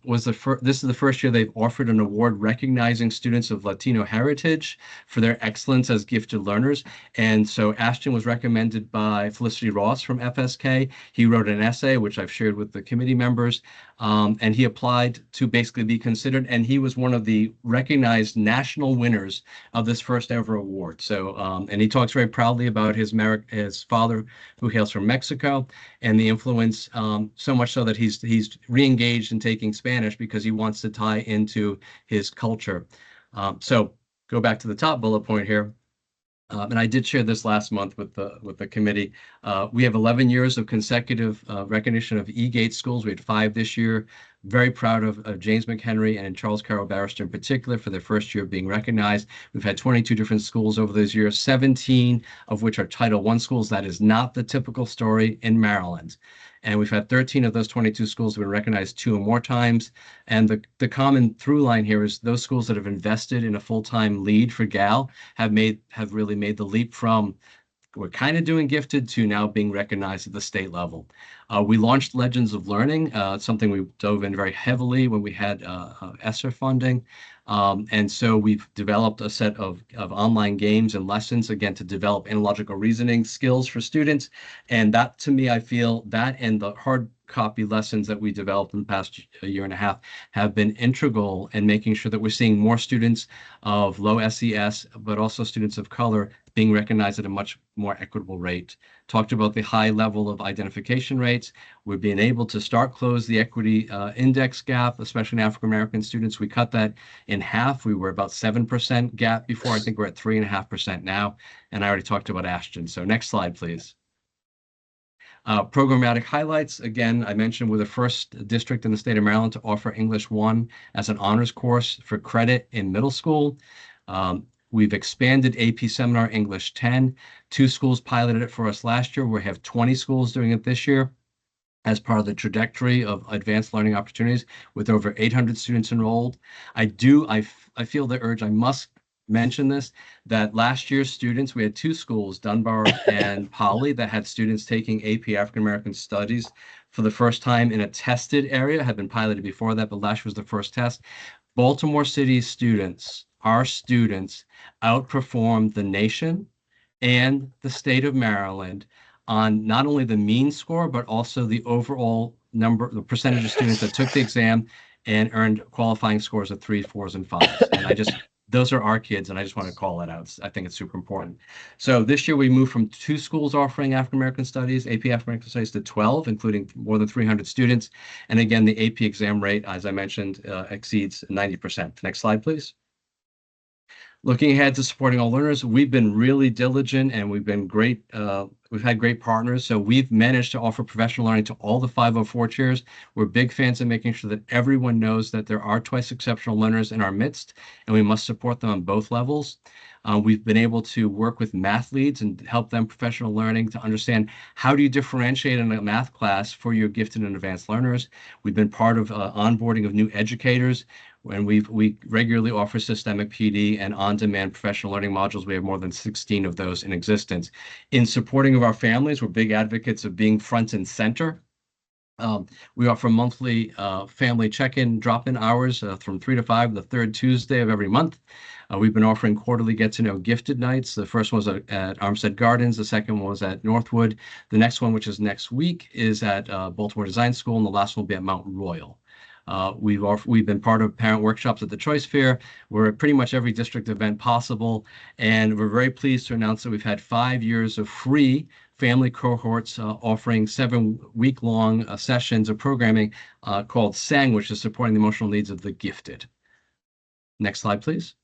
this is the first year they've offered an award recognizing students of Latino heritage for their excellence as gifted learners. And so Ashton was recommended by Felicity Ross from FSK. He wrote an essay, which I've shared with the committee members, and he applied to basically be considered. And he was one of the recognized national winners of this first ever award. So, and he talks very proudly about his father, who hails from Mexico, and the influence, so much so that he's re-engaged in taking Spanish because he wants to tie into his culture. So go back to the top bullet point here. And I did share this last month with the committee. We have 11 years of consecutive recognition of E-Gate schools. We had 5 this year. Very proud of James McHenry and Charles Carroll Barrister in particular for their first year of being recognized. We've had 22 different schools over those years, 17 of which are Title I schools. That is not the typical story in Maryland. And we've had 13 of those 22 schools have been recognized 2 or more times. And the common through line here is those schools that have invested in a full-time lead for GAL have really made the leap from we're kind of doing gifted to now being recognized at the state level. We launched Legends of Learning, something we dove in very heavily when we had ESSER funding. And so we've developed a set of online games and lessons, again, to develop analogical reasoning skills for students. And that, to me, I feel that and the hard copy lessons that we developed in the past year and a half have been integral in making sure that we're seeing more students of low SES, but also students of color being recognized at a much more equitable rate. Talked about the high level of identification rates. We've been able to start close the equity index gap, especially in African-American students. We cut that in half. We were about 7% gap before. I think we're at 3.5% now. And I already talked about Ashton. So next slide, please. Programmatic highlights. Again, I mentioned we're the first district in the state of Maryland to offer English 1 as an honors course for credit in middle school. We've expanded AP Seminar English 10. 2 schools piloted it for us last year. We have 20 schools doing it this year as part of the trajectory of advanced learning opportunities with over 800 students enrolled. I feel the urge, I must mention this, that last year's students, we had 2 schools, Dunbar and Poly, that had students taking AP African American Studies for the first time in a tested area, had been piloted before that, but last year was the first test. Baltimore City students, our students, outperformed the nation and the state of Maryland on not only the mean score, but also the overall number, the percentage of students that took the exam and earned qualifying scores of 3s, 4s, and 5s. And those are our kids, and I just want to call that out. I think it's super important. So this year we moved from 2 schools offering African American Studies, AP African American Studies, to 12, including more than 300 students. And again, the AP exam rate, as I mentioned, exceeds 90%. Next slide, please. Looking ahead to supporting all learners, we've been really diligent and we've been great. We've had great partners. So we've managed to offer professional learning to all the 504 tiers. We're big fans of making sure that everyone knows that there are twice exceptional learners in our midst, and we must support them on both levels. We've been able to work with math leads and help them professional learning to understand how do you differentiate in a math class for your gifted and advanced learners. We've been part of onboarding of new educators. And we regularly offer systemic PD and on-demand professional learning modules. We have more than 16 of those in existence. In supporting of our families, we're big advocates of being front and center. We offer monthly family check-in, drop-in hours from 3 to 5, the 3rd Tuesday of every month. We've been offering quarterly get-to-know gifted nights. The first one was at Armstead Gardens. The second one was at Northwood. The next one, which is next week, is at Baltimore Design School, and the last one will be at Mount Royal. We've been part of parent workshops at the Choice Fair. We're at pretty much every district event possible, and we're very pleased to announce that we've had 5 years of free family cohorts offering 7-week-long sessions of programming called SENG, which is supporting the emotional needs of the gifted. Next slide, please.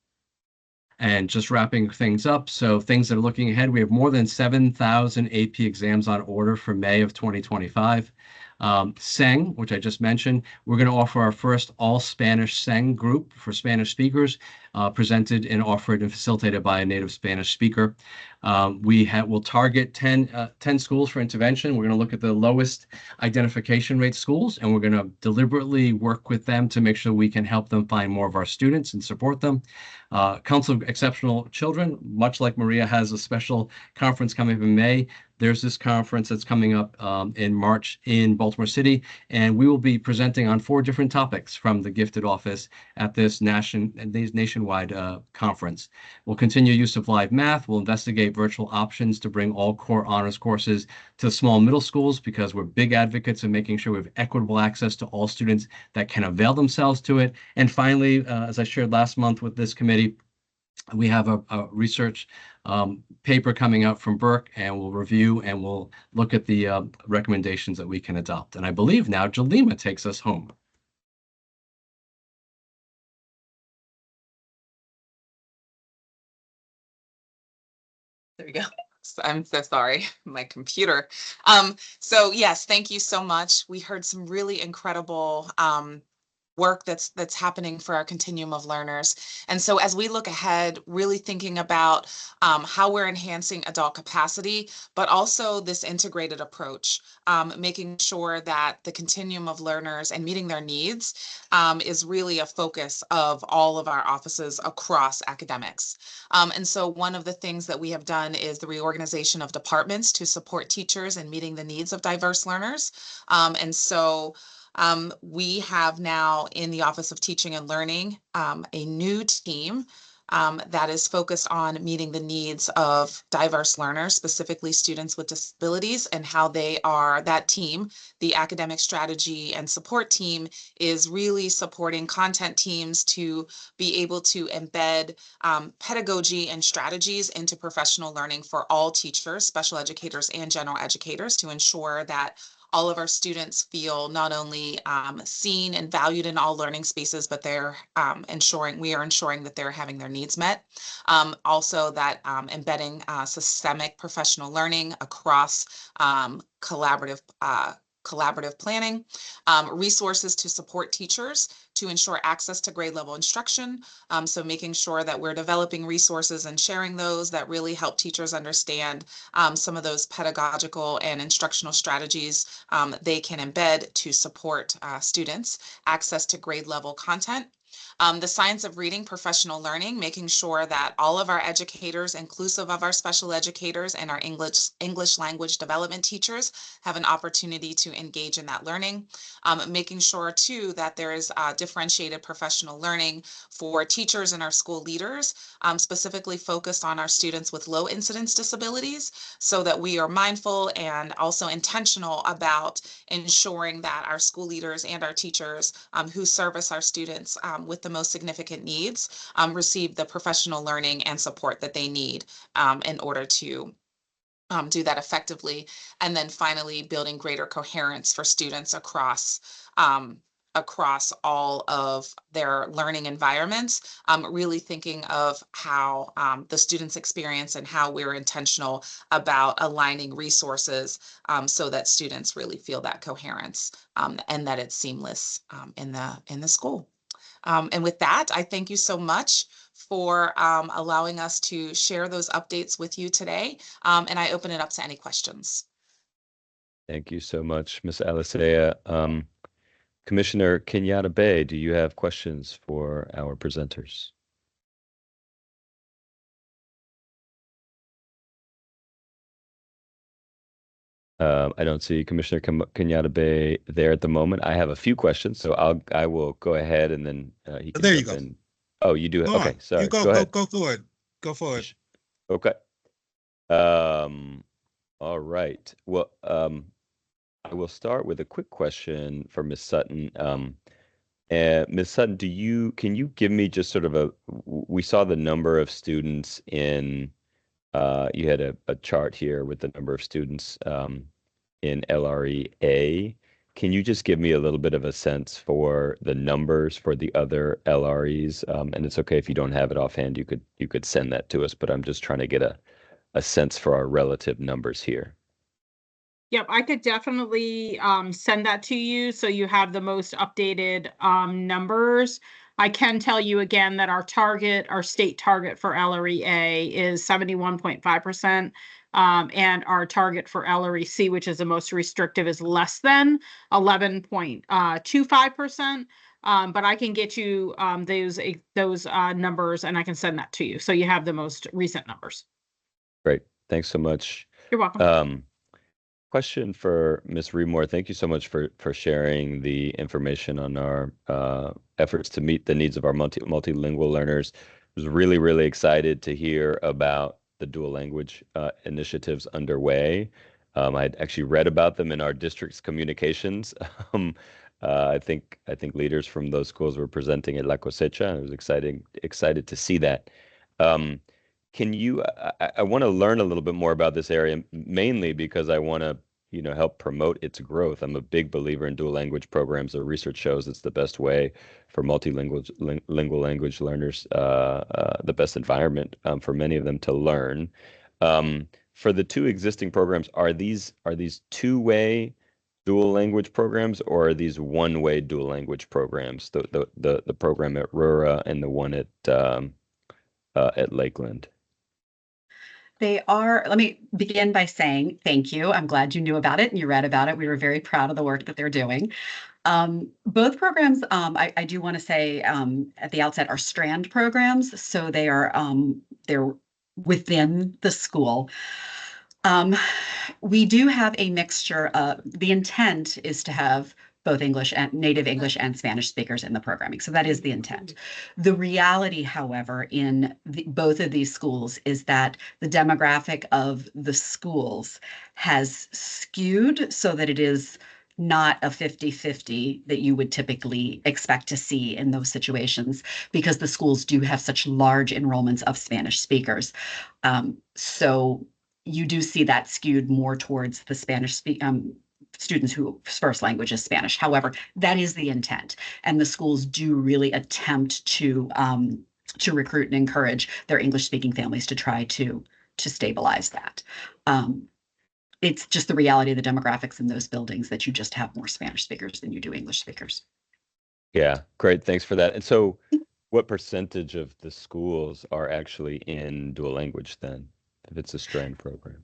And just wrapping things up, so things that are looking ahead, we have more than 7,000 AP exams on order for May of 2025. SENG, which I just mentioned, we're going to offer our first all-Spanish SENG group for Spanish speakers, presented and offered and facilitated by a native Spanish speaker. We'll target 10 schools for intervention. We're going to look at the lowest identification rate schools, and we're going to deliberately work with them to make sure we can help them find more of our students and support them. Council of Exceptional Children, much like Maria has a special conference coming up in May, there's this conference that's coming up in March in Baltimore City, and we will be presenting on 4 different topics from the Gifted Office at this nationwide conference. We'll continue use of live math. We'll investigate virtual options to bring all core honors courses to small middle schools, because we're big advocates of making sure we have equitable access to all students that can avail themselves to it. And finally, as I shared last month with this committee, we have a research paper coming out from Burke, and we'll review and we'll look at the recommendations that we can adopt. And I believe now Jalima takes us home. There we go. I'm so sorry, my computer. So yes, thank you so much. We heard some really incredible work that's happening for our continuum of learners. And so as we look ahead, really thinking about how we're enhancing adult capacity, but also this integrated approach, making sure that the continuum of learners and meeting their needs is really a focus of all of our offices across academics. And so one of the things that we have done is the reorganization of departments to support teachers in meeting the needs of diverse learners. And so we have now in the Office of Teaching and Learning a new team that is focused on meeting the needs of diverse learners, specifically students with disabilities, and how that team, the academic strategy and support team, is really supporting content teams to be able to embed pedagogy and strategies into professional learning for all teachers, special educators, and general educators to ensure that all of our students feel not only seen and valued in all learning spaces, but they're we are ensuring that they're having their needs met. Also that embedding systemic professional learning across collaborative planning, resources to support teachers to ensure access to grade level instruction. So making sure that we're developing resources and sharing those that really help teachers understand some of those pedagogical and instructional strategies they can embed to support students, access to grade level content. The science of reading, professional learning, making sure that all of our educators, inclusive of our special educators and our English language development teachers, have an opportunity to engage in that learning. Making sure too that there is differentiated professional learning for teachers and our school leaders, specifically focused on our students with low incidence disabilities, so that we are mindful and also intentional about ensuring that our school leaders and our teachers who service our students with the most significant needs receive the professional learning and support that they need in order to do that effectively. And then finally, building greater coherence for students across all of their learning environments, really thinking of how the students experience and how we're intentional about aligning resources so that students really feel that coherence and that it's seamless in the school. And with that, I thank you so much for allowing us to share those updates with you today. And I open it up to any questions. Thank you so much, Ms. Alicea. Commissioner Kenyatta Bay, do you have questions for our presenters? I don't see Commissioner Kenyatta Bay there at the moment. I have a few questions, so I will go ahead and then he can There you jump go. in. Oh, you do? Go Okay, on. sorry. You go ahead. for it. Go for it. Okay. All right. Well, I will start with a quick question for Ms. Sutton. Ms. Sutton, can you give me just sort of we saw the number of students in, you had a chart here with the number of students in LRE-A. Can you just give me a little bit of a sense for the numbers for the other LREs? And it's okay if you don't have it offhand, you could send that to us, but I'm just trying to get a sense for our relative numbers here. Yep, I could definitely send that to you so you have the most updated numbers. I can tell you again that our state target for LRE-A is 71.5%, and our target for LRE-C, which is the most restrictive, is less than 11.25%. But I can get you those numbers and I can send that to you so you have the most recent numbers. Great, thanks so much. You're welcome. Question for Ms. Remore. Thank you so much for sharing the information on our efforts to meet the needs of our multilingual learners. I was really, really excited to hear about the dual language initiatives underway. I'd actually read about them in our district's communications. I think leaders from those schools were presenting at La Cosecha, and I was excited to see that. I want to learn a little bit more about this area, mainly because I want to, help promote its growth. I'm a big believer in dual language programs. The research shows it's the best way for multilingual language learners, the best environment for many of them to learn. For the two existing programs, are these two-way dual language programs, or are these one-way dual language programs? The program at Rura and the one at Lakeland. They are. Let me begin by saying thank you. I'm glad you knew about it and you read about it. We were very proud of the work that they're doing. Both programs, I do want to say at the outset, are strand programs. So they're within the school. We do have a mixture. The intent is to have both English and native English and Spanish speakers in the programming. So that is the intent. The reality, however, in both of these schools is that the demographic of the schools has skewed so that it is not a 50-50 that you would typically expect to see in those situations, because the schools do have such large enrollments of Spanish speakers. So you do see that skewed more towards the Spanish students whose first language is Spanish. However, that is the intent, and the schools do really attempt to recruit and encourage their English-speaking families to try to stabilize that. It's just the reality of the demographics in those buildings that you just have more Spanish speakers than you do English speakers. Yeah, great. Thanks for that. And so what percentage of the schools are actually in dual language then, if it's a strand program?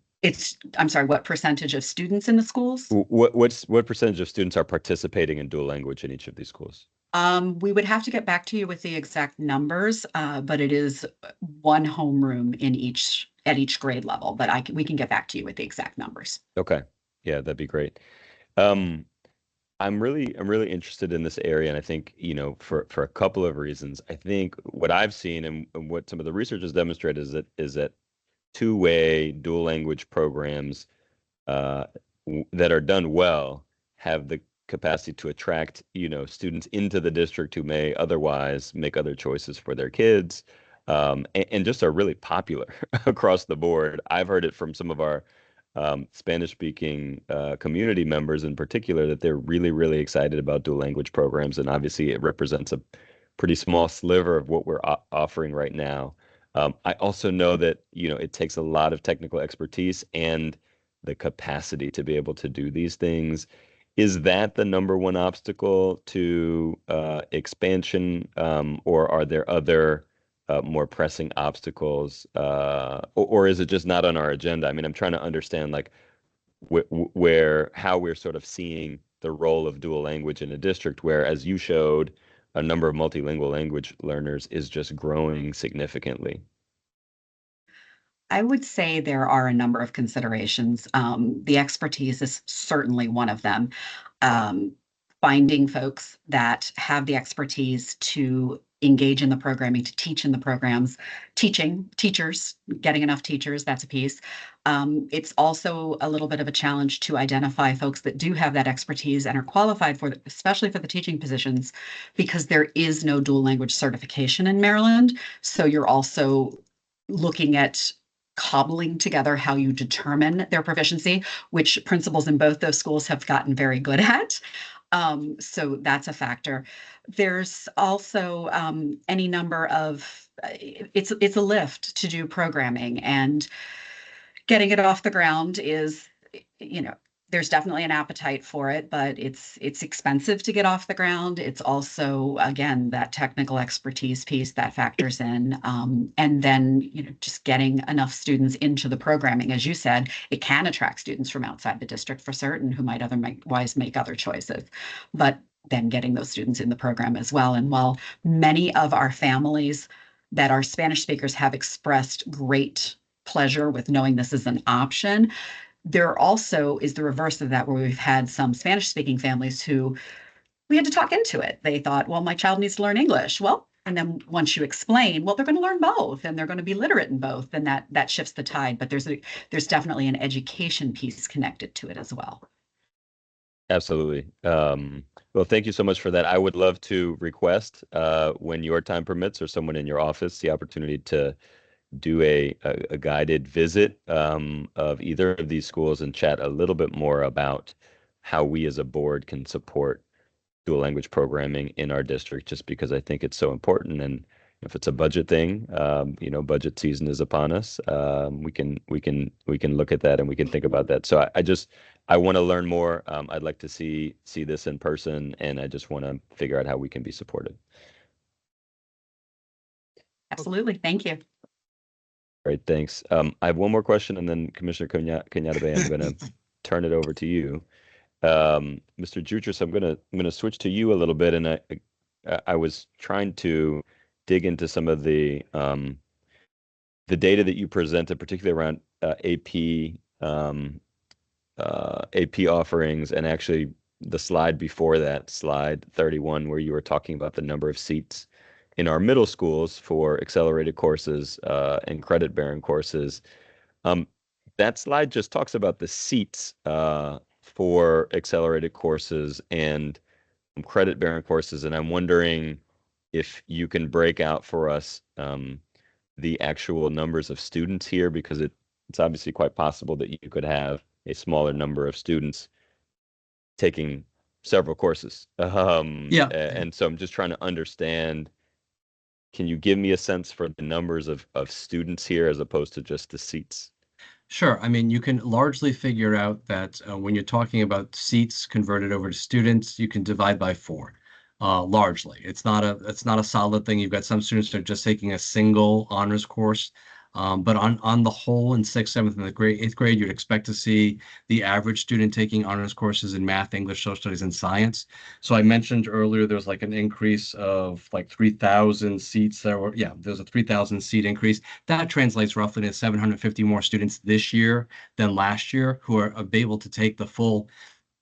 I'm sorry, what percentage of students in the schools? What percentage of students are participating in dual language in each of these schools? We would have to get back to you with the exact numbers, but it is one homeroom at each grade level, but we can get back to you with the exact numbers. Okay. Yeah, that'd be great. I'm really interested in this area, and I think, for a couple of reasons. I think what I've seen and what some of the research has demonstrated is that two-way dual language programs that are done well have the capacity to attract, students into the district who may otherwise make other choices for their kids, and just are really popular across the board. I've heard it from some of our Spanish-speaking community members in particular that they're really, really excited about dual language programs, and obviously it represents a pretty small sliver of what we're offering right now. I also know that, it takes a lot of technical expertise and the capacity to be able to do these things. Is that the number one obstacle to expansion, or are there other more pressing obstacles, or is it just not on our agenda? I mean, I'm trying to understand like how we're sort of seeing the role of dual language in a district where, as you showed, a number of multilingual language learners is just growing significantly. I would say there are a number of considerations. The expertise is certainly one of them. Finding folks that have the expertise to engage in the programming, to teach in the programs, teachers, getting enough teachers, that's a piece. It's also a little bit of a challenge to identify folks that do have that expertise and are qualified for, especially for the teaching positions, because there is no dual language certification in Maryland. So you're also looking at cobbling together how you determine their proficiency, which principals in both those schools have gotten very good at. So that's a factor. There's also any number of, it's a lift to do programming, and getting it off the ground is, there's definitely an appetite for it, but it's expensive to get off the ground. It's also, again, that technical expertise piece that factors in. And then, just getting enough students into the programming. As you said, it can attract students from outside the district for certain who might otherwise make other choices. But then getting those students in the program as well. And while many of our families that are Spanish speakers have expressed great pleasure with knowing this is an option, there also is the reverse of that, where we've had some Spanish-speaking families who we had to talk into it. They thought, well, my child needs to learn English. Well, and then once you explain, well, they're going to learn both, and they're going to be literate in both, and that shifts the tide. But there's definitely an education piece connected to it as well. Absolutely. Well, thank you so much for that. I would love to request, when your time permits or someone in your office, the opportunity to do a guided visit of either of these schools and chat a little bit more about how we as a board can support dual language programming in our district, just because I think it's so important. And if it's a budget thing, budget season is upon us. We can look at that, and we can think about that. So I want to learn more. I'd like to see this in person, and I just want to figure out how we can be supported. Absolutely. Thank you. Great, thanks. I have one more question, and then Commissioner Kanyadabe, I'm going to turn it over to you. Mr. Jutras, I'm going to switch to you a little bit, and I was trying to dig into some of the data that you presented, particularly around AP offerings, and actually the slide before that, slide 31, where you were talking about the number of seats in our middle schools for accelerated courses and credit-bearing courses. That slide just talks about the seats for accelerated courses and credit-bearing courses, and I'm wondering if you can break out for us the actual numbers of students here, because it's obviously quite possible that you could have a smaller number of students taking several courses. Yeah. And so I'm just trying to understand, can you give me a sense for the numbers of students here as opposed to just the seats? Sure. I mean, you can largely figure out that when you're talking about seats converted over to students, you can divide by 4. Largely, it's not a solid thing. You've got some students that are just taking a single honors course, but on the whole, in 6th, 7th, and 8th grade, you'd expect to see the average student taking honors courses in math, English, social studies, and science. So I mentioned earlier there's like an increase of like 3,000 seats. There's a 3,000 seat increase. That translates roughly to 750 more students this year than last year who are able to take the full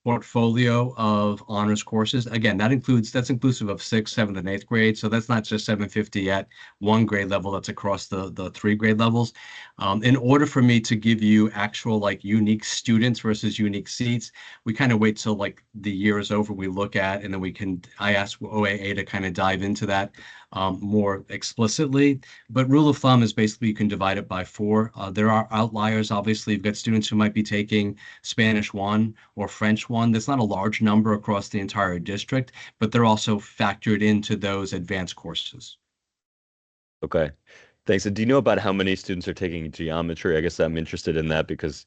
portfolio of honors courses. Again, that's inclusive of 6th, 7th, and 8th grade. So that's not just 750 at one grade level, that's across the 3 grade levels. In order for me to give you actual like unique students versus unique seats, we kind of wait till like the year is over, we look at, and then I ask OAA to kind of dive into that more explicitly. But rule of thumb is basically you can divide it by 4. There are outliers. Obviously, you've got students who might be taking Spanish 1 or French 1. That's not a large number across the entire district, but they're also factored into those advanced courses. Okay, thanks. And do you know about how many students are taking geometry? I guess I'm interested in that because,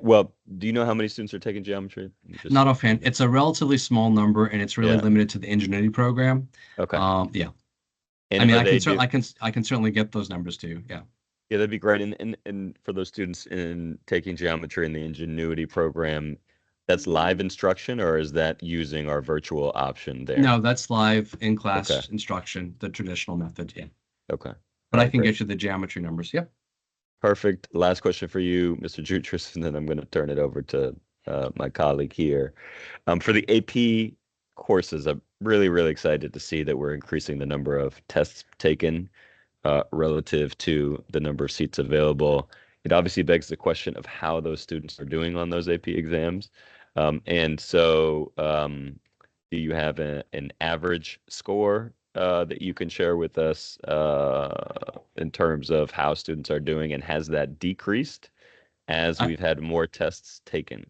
well, do you know how many students are taking geometry? Not offhand. It's a relatively small number, and it's really limited to the ingenuity program. Okay. Yeah. And I mean, I can certainly get those numbers to you. Yeah. Yeah, that'd be great. And for those students in taking geometry in the Ingenuity program, that's live instruction, or is that using our virtual option there? No, that's live in-class instruction, the traditional method. Yeah. Okay. But I can get you the geometry numbers. Yep. Perfect. Last question for you, Mr. Jutras, and then I'm going to turn it over to my colleague here. For the AP courses, I'm really, really excited to see that we're increasing the number of tests taken relative to the number of seats available. It obviously begs the question of how those students are doing on those AP exams. And so do you have an average score that you can share with us in terms of how students are doing, and has that decreased as we've had more tests taken?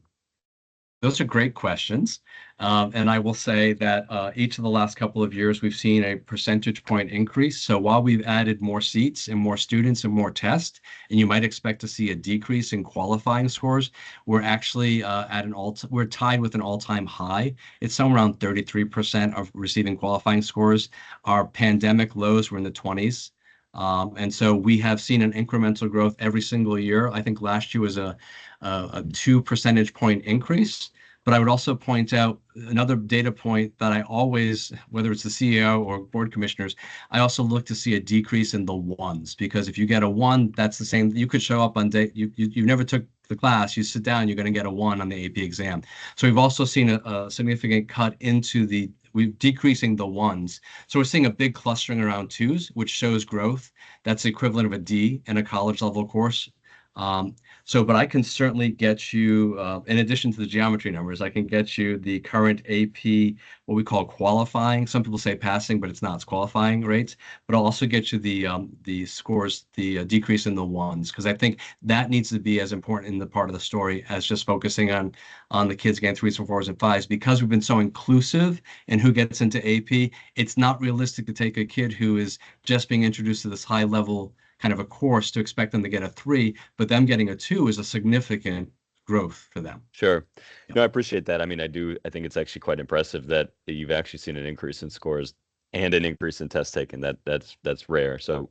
Those are great questions. And I will say that each of the last couple of years, we've seen a percentage point increase. So while we've added more seats and more students and more tests, and you might expect to see a decrease in qualifying scores, we're actually we're tied with an all-time high. It's somewhere around 33% of receiving qualifying scores. Our pandemic lows were in the 20s. And so we have seen an incremental growth every single year. I think last year was a 2 percentage point increase. But I would also point out another data point that I always, whether it's the CEO or board commissioners, I also look to see a decrease in the 1s, because if you get a 1, that's the same. You could show up on day, you never took the class, you sit down, you're going to get a 1 on the AP exam. So we've also seen a significant cut into we're decreasing the 1s. So we're seeing a big clustering around 2s, which shows growth. That's the equivalent of a D in a college level course. But I can certainly get you, in addition to the geometry numbers, I can get you the current AP, what we call qualifying. Some people say passing, but it's not, it's qualifying rates. But I'll also get you the scores, the decrease in the 1s, because I think that needs to be as important in the part of the story as just focusing on the kids getting 3s and 4s and 5s. Because we've been so inclusive in who gets into AP, it's not realistic to take a kid who is just being introduced to this high level kind of a course to expect them to get a 3, but them getting a 2 is a significant growth for them. Sure. No, I appreciate that. I mean, I think it's actually quite impressive that you've actually seen an increase in scores and an increase in tests taken. That's rare. So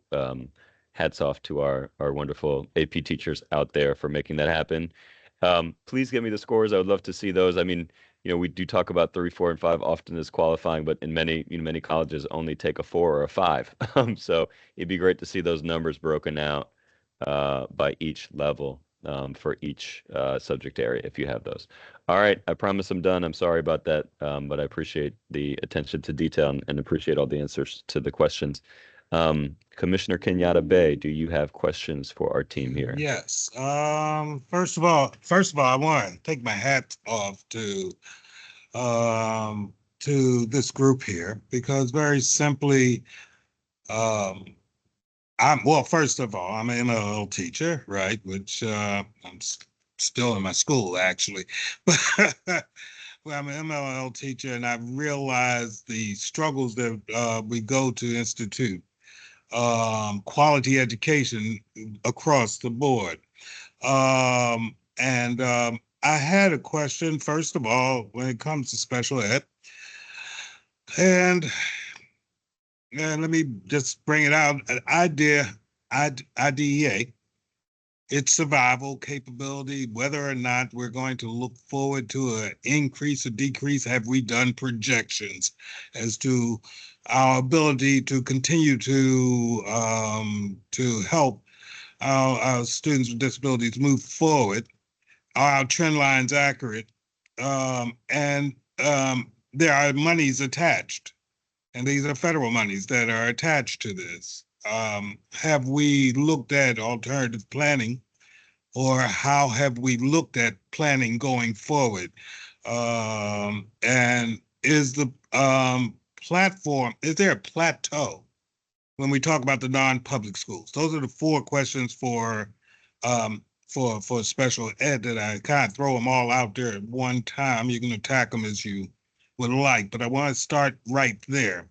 hats off to our wonderful AP teachers out there for making that happen. Please give me the scores. I would love to see those. I mean, we do talk about 3, 4, and 5 often as qualifying, but in many colleges only take a 4 or a 5. So it'd be great to see those numbers broken out by each level. for each subject area if you have those. All right, I promise I'm done. I'm sorry about that, but I appreciate the attention to detail and appreciate all the answers to the questions. Commissioner Kenyatta Bay, do you have questions for our team here? Yes. First of all, I want to take my hat off to this group here, because very simply, first of all, I'm an MLL teacher, right? Which I'm still in my school, actually. Well, I'm an MLL teacher, and I've realized the struggles that we go to institute. Quality education across the board. I had a question, first of all, when it comes to special ed. And let me just bring it out. IDEA, its survival capability, whether or not we're going to look forward to an increase or decrease. Have we done projections as to our ability to continue to help our students with disabilities move forward? Are our trend lines accurate? There are monies attached, and these are federal monies that are attached to this. Have we looked at alternative planning, or how have we looked at planning going forward? And is the platform, is there a plateau when we talk about the non-public schools? Those are the 4 questions for special ed that I kind of throw them all out there at one time. You can attack them as you would like, but I want to start right there.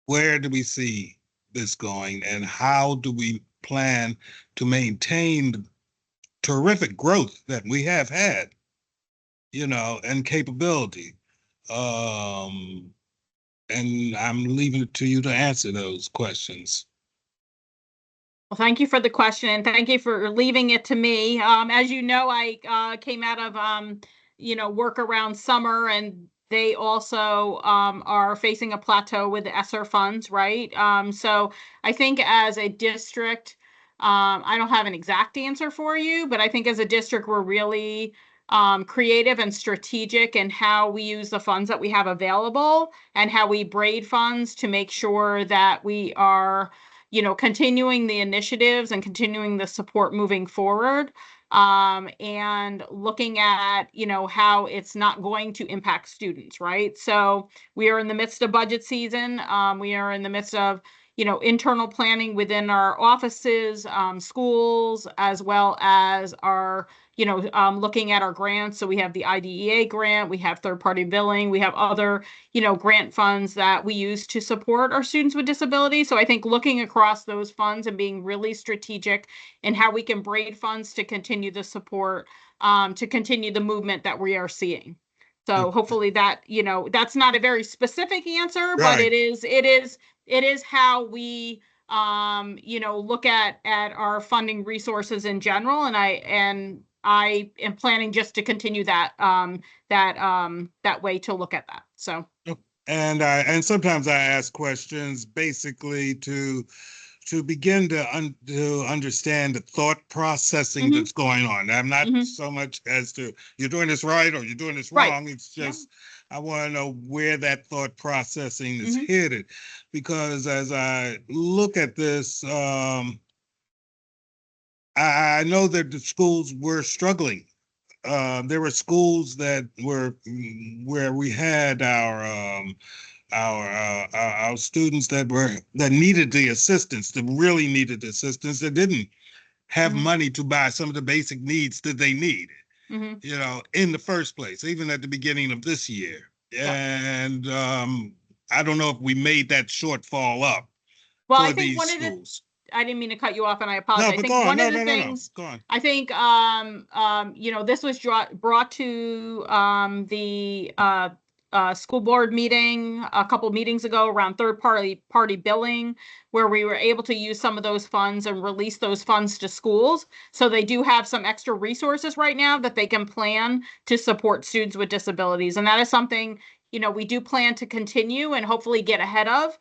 Where do we see this going, and how do we plan to maintain the terrific growth that we have had, and capability? And I'm leaving it to you to answer those questions. Well, thank you for the question, and thank you for leaving it to me. As you know, I came out of work around summer, and they also are facing a plateau with the ESSER funds, right? So I think as a district, I don't have an exact answer for you, but I think as a district, we're really creative and strategic in how we use the funds that we have available and how we braid funds to make sure that we are continuing the initiatives and continuing the support moving forward, and looking at, how it's not going to impact students, right? So we are in the midst of budget season. We are in the midst of, internal planning within our offices, schools, as well as our, looking at our grants. So we have the IDEA grant, we have third-party billing, we have other, grant funds that we use to support our students with disabilities. So I think looking across those funds and being really strategic in how we can braid funds to continue the support, to continue the movement that we are seeing. So hopefully that, that's not a very specific answer, but Right. it is how we look at our funding resources in general, and I am planning just to continue that way to look at that. So. And sometimes I ask questions basically to begin to understand the thought processing that's going on. I'm not so much as to you're doing this right or you're doing this wrong. It's just I want to know where that thought processing is headed, because as I look at this, I know that the schools were struggling. There were schools that were where we had our students that needed the assistance, that really needed the assistance, that didn't have money to buy some of the basic needs that they needed, in the first place, even at the beginning of this year. And I don't know if we made that shortfall up. Well, for I think these one of the schools. I didn't mean to cut you off, and I apologize. I but think go on. one No, of the no, no, no. things Go on. I think this was brought to the school board meeting a couple meetings ago around third-party billing, where we were able to use some of those funds and release those funds to schools. So they do have some extra resources right now that they can plan to support students with disabilities. And that is something, we do plan to continue and hopefully get ahead of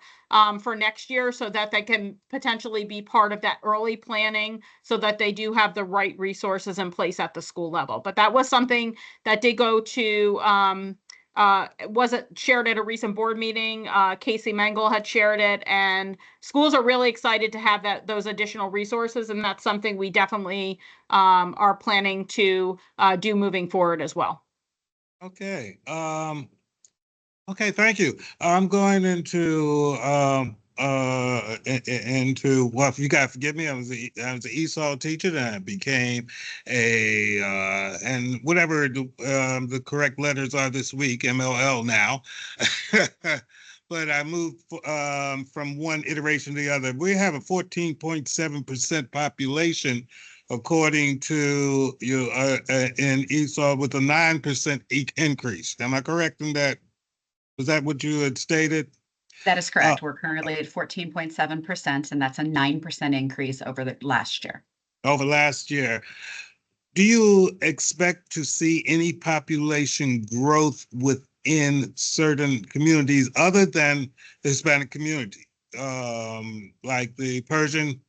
for next year so that they can potentially be part of that early planning so that they do have the right resources in place at the school level. But that was something that did go to, it wasn't shared at a recent board meeting. Casey Mengel had shared it, and schools are really excited to have those additional resources. And that's something we definitely are planning to do moving forward as well. Okay. Okay, thank you. I'm going into well, if you guys forgive me, I was an ESOL teacher, then I became a and whatever the correct letters are this week, MLL now. But I moved from one iteration to the other. We have a 14.7% population, according to you in ESOL, with a 9% increase. Am I correct in that? Was that what you had stated? That is correct. We're currently at 14.7%, and that's a 9% increase over the last year. Over last year. Do you expect to see any population growth within certain communities other than the Hispanic community? Like the Persian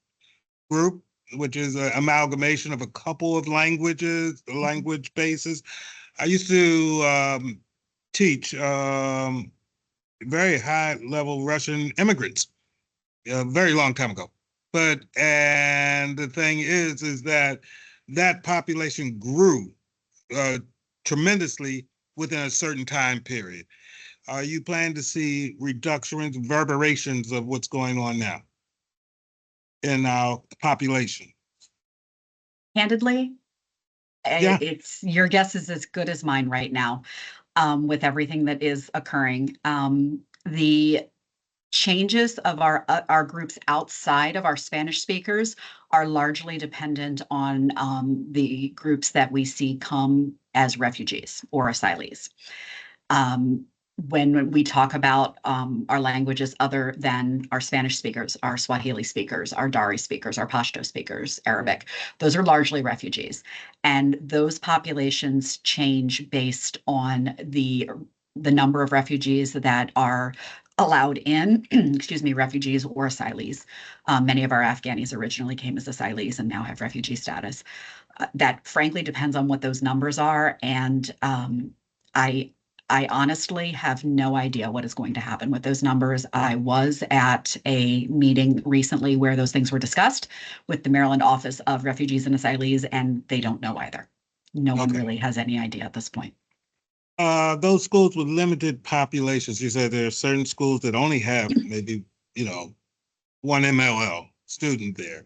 group, which is an amalgamation of a couple of languages, language bases. I used to teach very high level Russian immigrants a very long time ago. And the thing is that population grew tremendously within a certain time period. Are you planning to see reductions, reverberations of what's going on now in our population? Candidly, Yeah. it's your guess is as good as mine right now. With everything that is occurring. The changes of our groups outside of our Spanish speakers are largely dependent on the groups that we see come as refugees or asylees. When we talk about our languages other than our Spanish speakers, our Swahili speakers, our Dari speakers, our Pashto speakers, Arabic, those are largely refugees. And those populations change based on the number of refugees that are allowed in, excuse me, refugees or asylees. Many of our Afghanis originally came as asylees and now have refugee status. That frankly depends on what those numbers are. And I honestly have no idea what is going to happen with those numbers. I was at a meeting recently where those things were discussed with the Maryland Office of Refugees and Asylees, and they don't know either. No one really has any idea at this point. Those schools with limited populations, you said there are certain schools that only have maybe, one MLL student there.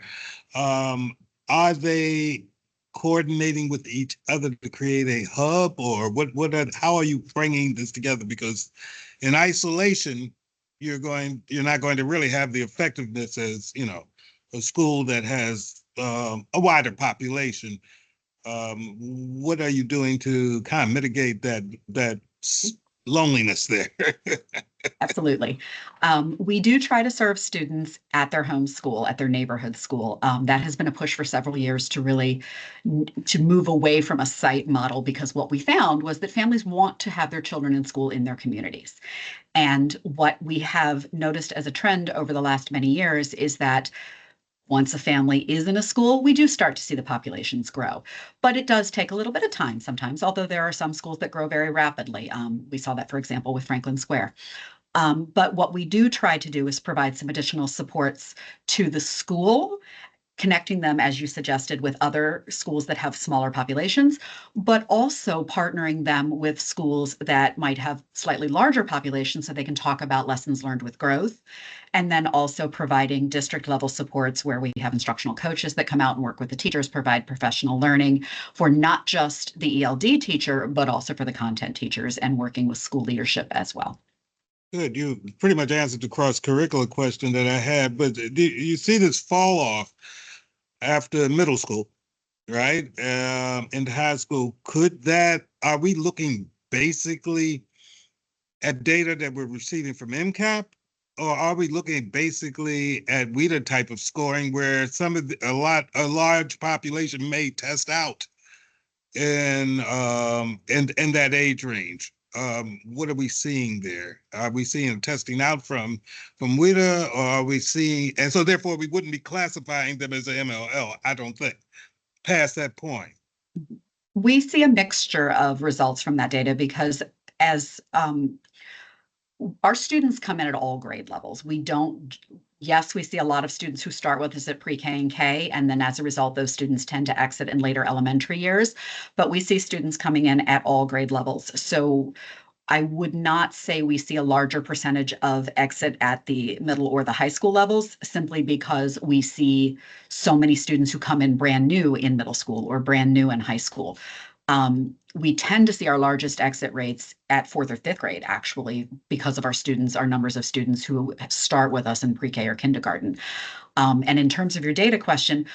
Are they coordinating with each other to create a hub, or how are you bringing this together? Because in isolation, you're not going to really have the effectiveness as, a school that has a wider population. What are you doing to kind of mitigate that loneliness there? Absolutely. We do try to serve students at their home school, at their neighborhood school. That has been a push for several years to really to move away from a site model, because what we found was that families want to have their children in school in their communities. And what we have noticed as a trend over the last many years is that once a family is in a school, we do start to see the populations grow. But it does take a little bit of time sometimes, although there are some schools that grow very rapidly. We saw that, for example, with Franklin Square. But what we do try to do is provide some additional supports to the school, connecting them, as you suggested, with other schools that have smaller populations, but also partnering them with schools that might have slightly larger populations so they can talk about lessons learned with growth. And then also providing district level supports where we have instructional coaches that come out and work with the teachers, provide professional learning for not just the ELD teacher, but also for the content teachers, and working with school leadership as well. Good. You pretty much answered the cross-curricular question that I had, but do you see this fall off after middle school, right? Into high school? Are we looking basically at data that we're receiving from MCAP? Or are we looking basically at WIDA type of scoring where a large population may test out in that age range? what are we seeing there? Are we seeing testing out from WIDA, or are we seeing, and so therefore we wouldn't be classifying them as a MLL, I don't think, past that point. We see a mixture of results from that data because as our students come in at all grade levels. Yes, we see a lot of students who start with us at pre-K and K, and then as a result, those students tend to exit in later elementary years. But we see students coming in at all grade levels. So I would not say we see a larger percentage of exit at the middle or the high school levels, simply because we see so many students who come in brand new in middle school or brand new in high school. We tend to see our largest exit rates at 4th or 5th grade, actually, because of our numbers of students who start with us in pre-K or kindergarten. And in terms of your data question,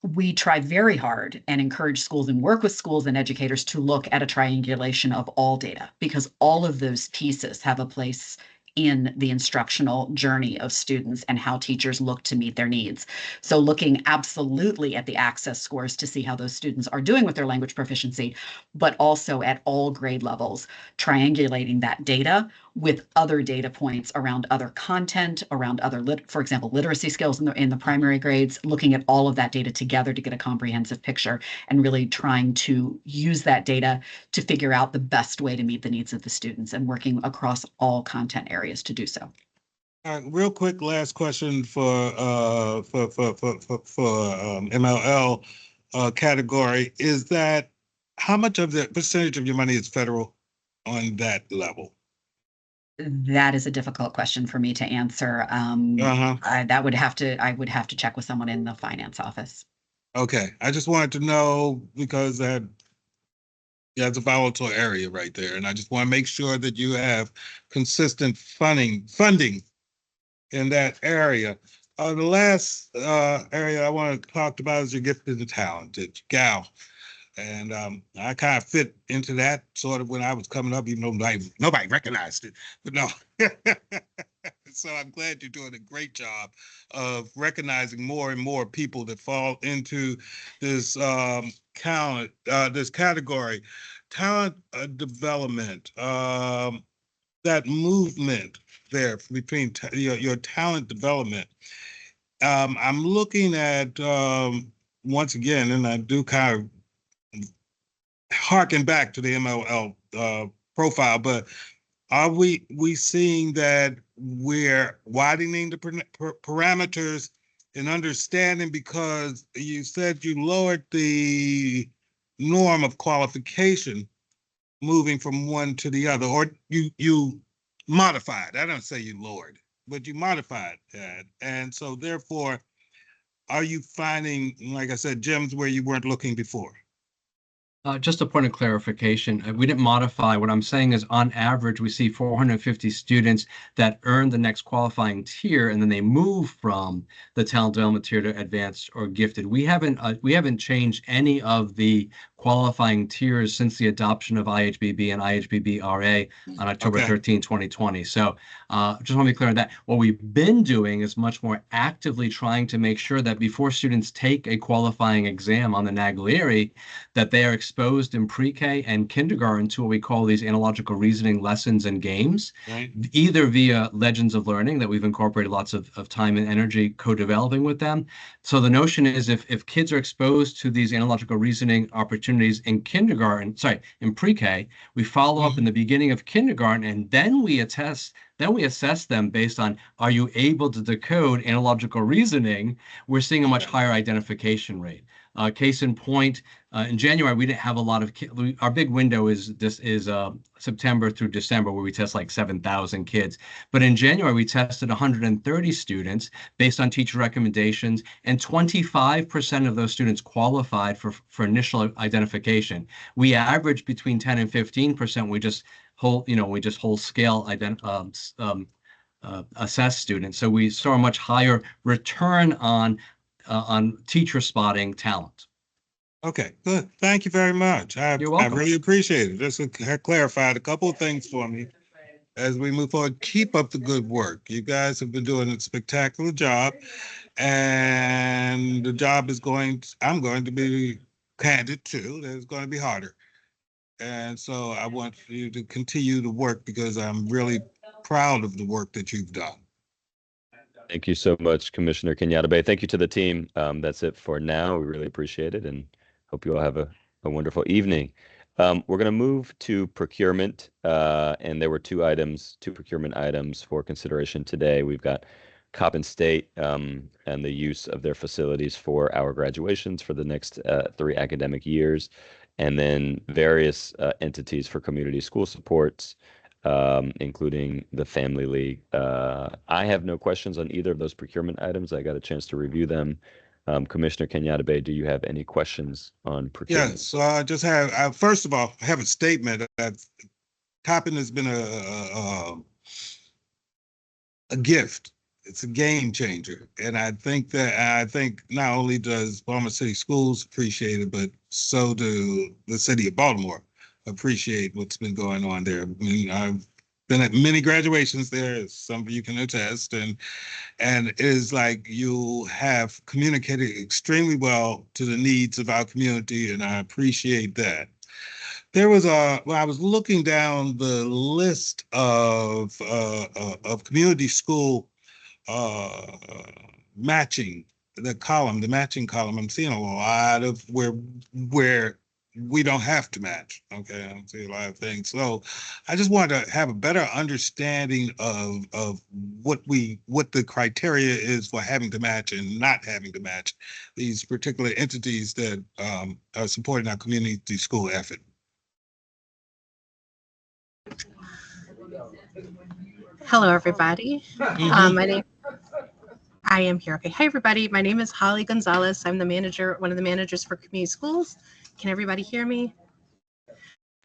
we try very hard and encourage schools and work with schools and educators to look at a triangulation of all data, because all of those pieces have a place in the instructional journey of students and how teachers look to meet their needs. So looking absolutely at the access scores to see how those students are doing with their language proficiency, but also at all grade levels, triangulating that data with other data points around other content, around other, for example, literacy skills in the primary grades, looking at all of that data together to get a comprehensive picture and really trying to use that data to figure out the best way to meet the needs of the students and working across all content areas to do so. All right, real quick, last question for MLL category is that how much of the percentage of your money is federal on that level? That is a difficult question for me to answer. I would have to check with someone in the finance office. Okay, I just wanted to know because it's a volatile area right there, and I just want to make sure that you have consistent funding in that area. The last area I want to talk about is your gifted and talented, GAL. And I kind of fit into that sort of when I was coming up, even though nobody recognized it. But no. So I'm glad you're doing a great job of recognizing more and more people that fall into this this category. Talent development, that movement there between your talent development. I'm looking at, once again, and I do kind of harken back to the MLL profile, but are we seeing that we're widening the parameters and understanding, because you said you lowered the norm of qualification moving from one to the other, or you modified. I don't say you lowered, but you modified that. And so therefore, are you finding, like I said, gems where you weren't looking before? Just a point of clarification. We didn't modify. What I'm saying is, on average, we see 450 students that earn the next qualifying tier, and then they move from the talent development tier to advanced or gifted. We haven't changed any of the qualifying tiers since the adoption of IHBB and IHBB-RA on October 13, 2020. So just want to be clear on that. What we've been doing is much more actively trying to make sure that before students take a qualifying exam on the Naglieri, that they are exposed in pre-K and kindergarten to what we call these analogical reasoning lessons and games, either via Legends of Learning that we've incorporated lots of time and energy co-developing with them. So the notion is, if kids are exposed to these analogical reasoning opportunities in pre-K, we follow up in the beginning of kindergarten, and then we assess them based on, are you able to decode analogical reasoning? We're seeing a much higher identification rate. Case in point, in January, we didn't have a lot of kids. Our big window is September through December, where we test like 7,000 kids. But in January, we tested 130 students based on teacher recommendations, and 25% of those students qualified for initial identification. We average between 10 and 15%. We just whole scale assess students. So we saw a much higher return on teacher spotting talent. Okay, good. Thank you very much. You're welcome. I really appreciate it. This clarified a couple of things for me as we move forward. Keep up the good work. You guys have been doing a spectacular job, and the job is I'm going to be candid too, that it's going to be harder. And so I want you to continue to work because I'm really proud of the work that you've done. Thank you so much, Commissioner Kenyatta Bay. Thank you to the team. That's it for now. We really appreciate it and hope you all have a wonderful evening. We're going to move to procurement, and there were two procurement items for consideration today. We've got Coppin State and the use of their facilities for our graduations for the next 3 academic years, and then various entities for community school supports, including the Family League. I have no questions on either of those procurement items. I got a chance to review them. Commissioner Kenyatta Bay, do you have any questions on procurement? Yes, so I just have, first of all, I have a statement that Coppin has been a gift. It's a game changer. And I think not only does Baltimore City Schools appreciate it, but so do the city of Baltimore appreciate what's been going on there. I mean, I've been at many graduations there, as some of you can attest, and it is like you have communicated extremely well to the needs of our community, and I appreciate that. There was when I was looking down the list of community school matching, the matching column, I'm seeing a lot of where we don't have to match. Okay, I'm seeing a lot of things. So I just wanted to have a better understanding of what the criteria is for having to match and not having to match these particular entities that are supporting our community school effort. Hello, everybody. I am here. Okay. Hi, everybody. My name is Holly Gonzalez. I'm the manager, one of the managers for community schools. Can everybody hear me?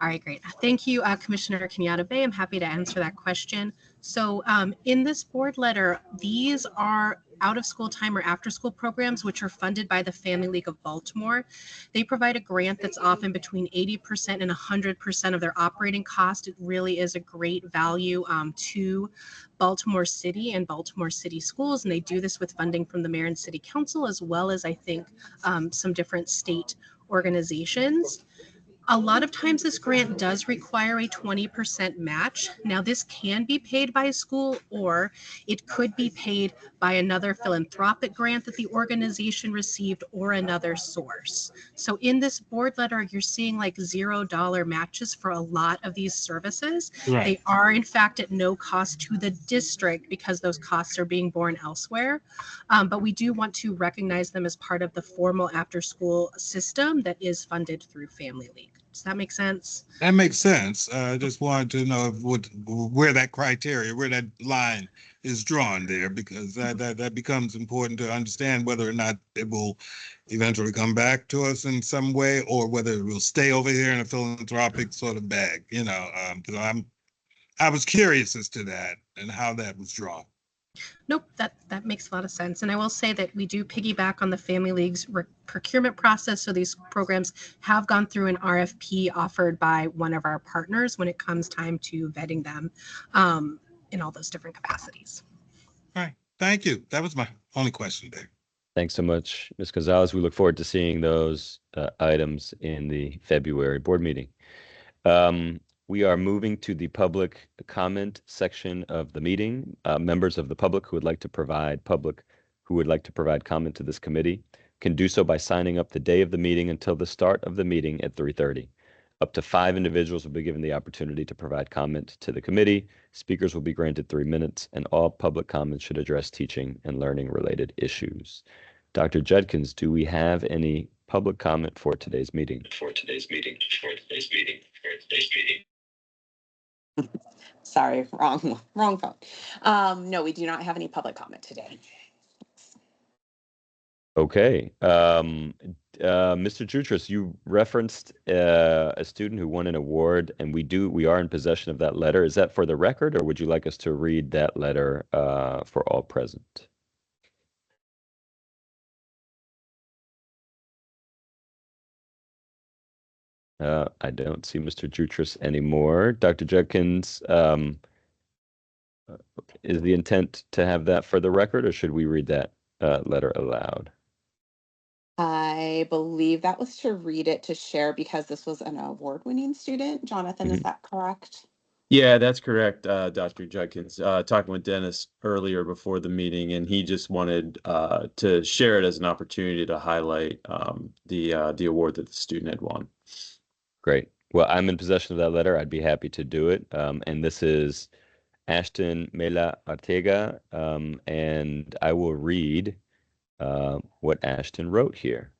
All right, great. Thank you, Commissioner Kenyatta Bay. I'm happy to answer that question. So in this board letter, these are out-of-school time or after-school programs, which are funded by the Family League of Baltimore. They provide a grant that's often between 80% and 100% of their operating cost. It really is a great value to Baltimore City and Baltimore City schools, and they do this with funding from the Mayor and City Council, as well as, I think, some different state organizations. A lot of times this grant does require a 20% match. Now this can be paid by a school, or it could be paid by another philanthropic grant that the organization received or another source. So in this board letter, you're seeing like $0 matches for a lot of these services. Right. They are in fact at no cost to the district because those costs are being borne elsewhere. But we do want to recognize them as part of the formal after school system that is funded through Family League. Does that make sense? That makes sense. I just wanted to know where that criteria, where that line is drawn there, because that becomes important to understand whether or not it will eventually come back to us in some way, or whether it will stay over here in a philanthropic sort of bag. You know, because I was curious as to that and how that was drawn. Nope, that makes a lot of sense. And I will say that we do piggyback on the Family League's procurement process. So these programs have gone through an RFP offered by one of our partners when it comes time to vetting them in all those different capacities. All right, thank you. That was my only question there. Thanks so much, Ms. Gonzalez. We look forward to seeing those items in the February board meeting. We are moving to the public comment section of the meeting. Members of the public who would like to provide comment to this committee can do so by signing up the day of the meeting until the start of the meeting at 3:30. Up to 5 individuals will be given the opportunity to provide comment to the committee. Speakers will be granted 3 minutes, and all public comments should address teaching and learning related issues. Dr. Judkins, do we have any public comment for today's meeting? Sorry, wrong phone. No, we do not have any public comment today. Okay. Mr. Jutras, you referenced a student who won an award, and we are in possession of that letter. Is that for the record, or would you like us to read that letter for all present? I don't see Mr. Jutras anymore. Dr. Judkins, is the intent to have that for the record, or should we read that letter aloud? I believe that was to read it to share because this was an award-winning student. Jonathan, is that correct? Yeah, that's correct, Dr. Judkins. Talking with Dennis earlier before the meeting, and he just wanted to share it as an opportunity to highlight the award that the student had won. Great. Well, I'm in possession of that letter. I'd be happy to do it. And this is Ashton Mela Ortega, and I will read what Ashton wrote here.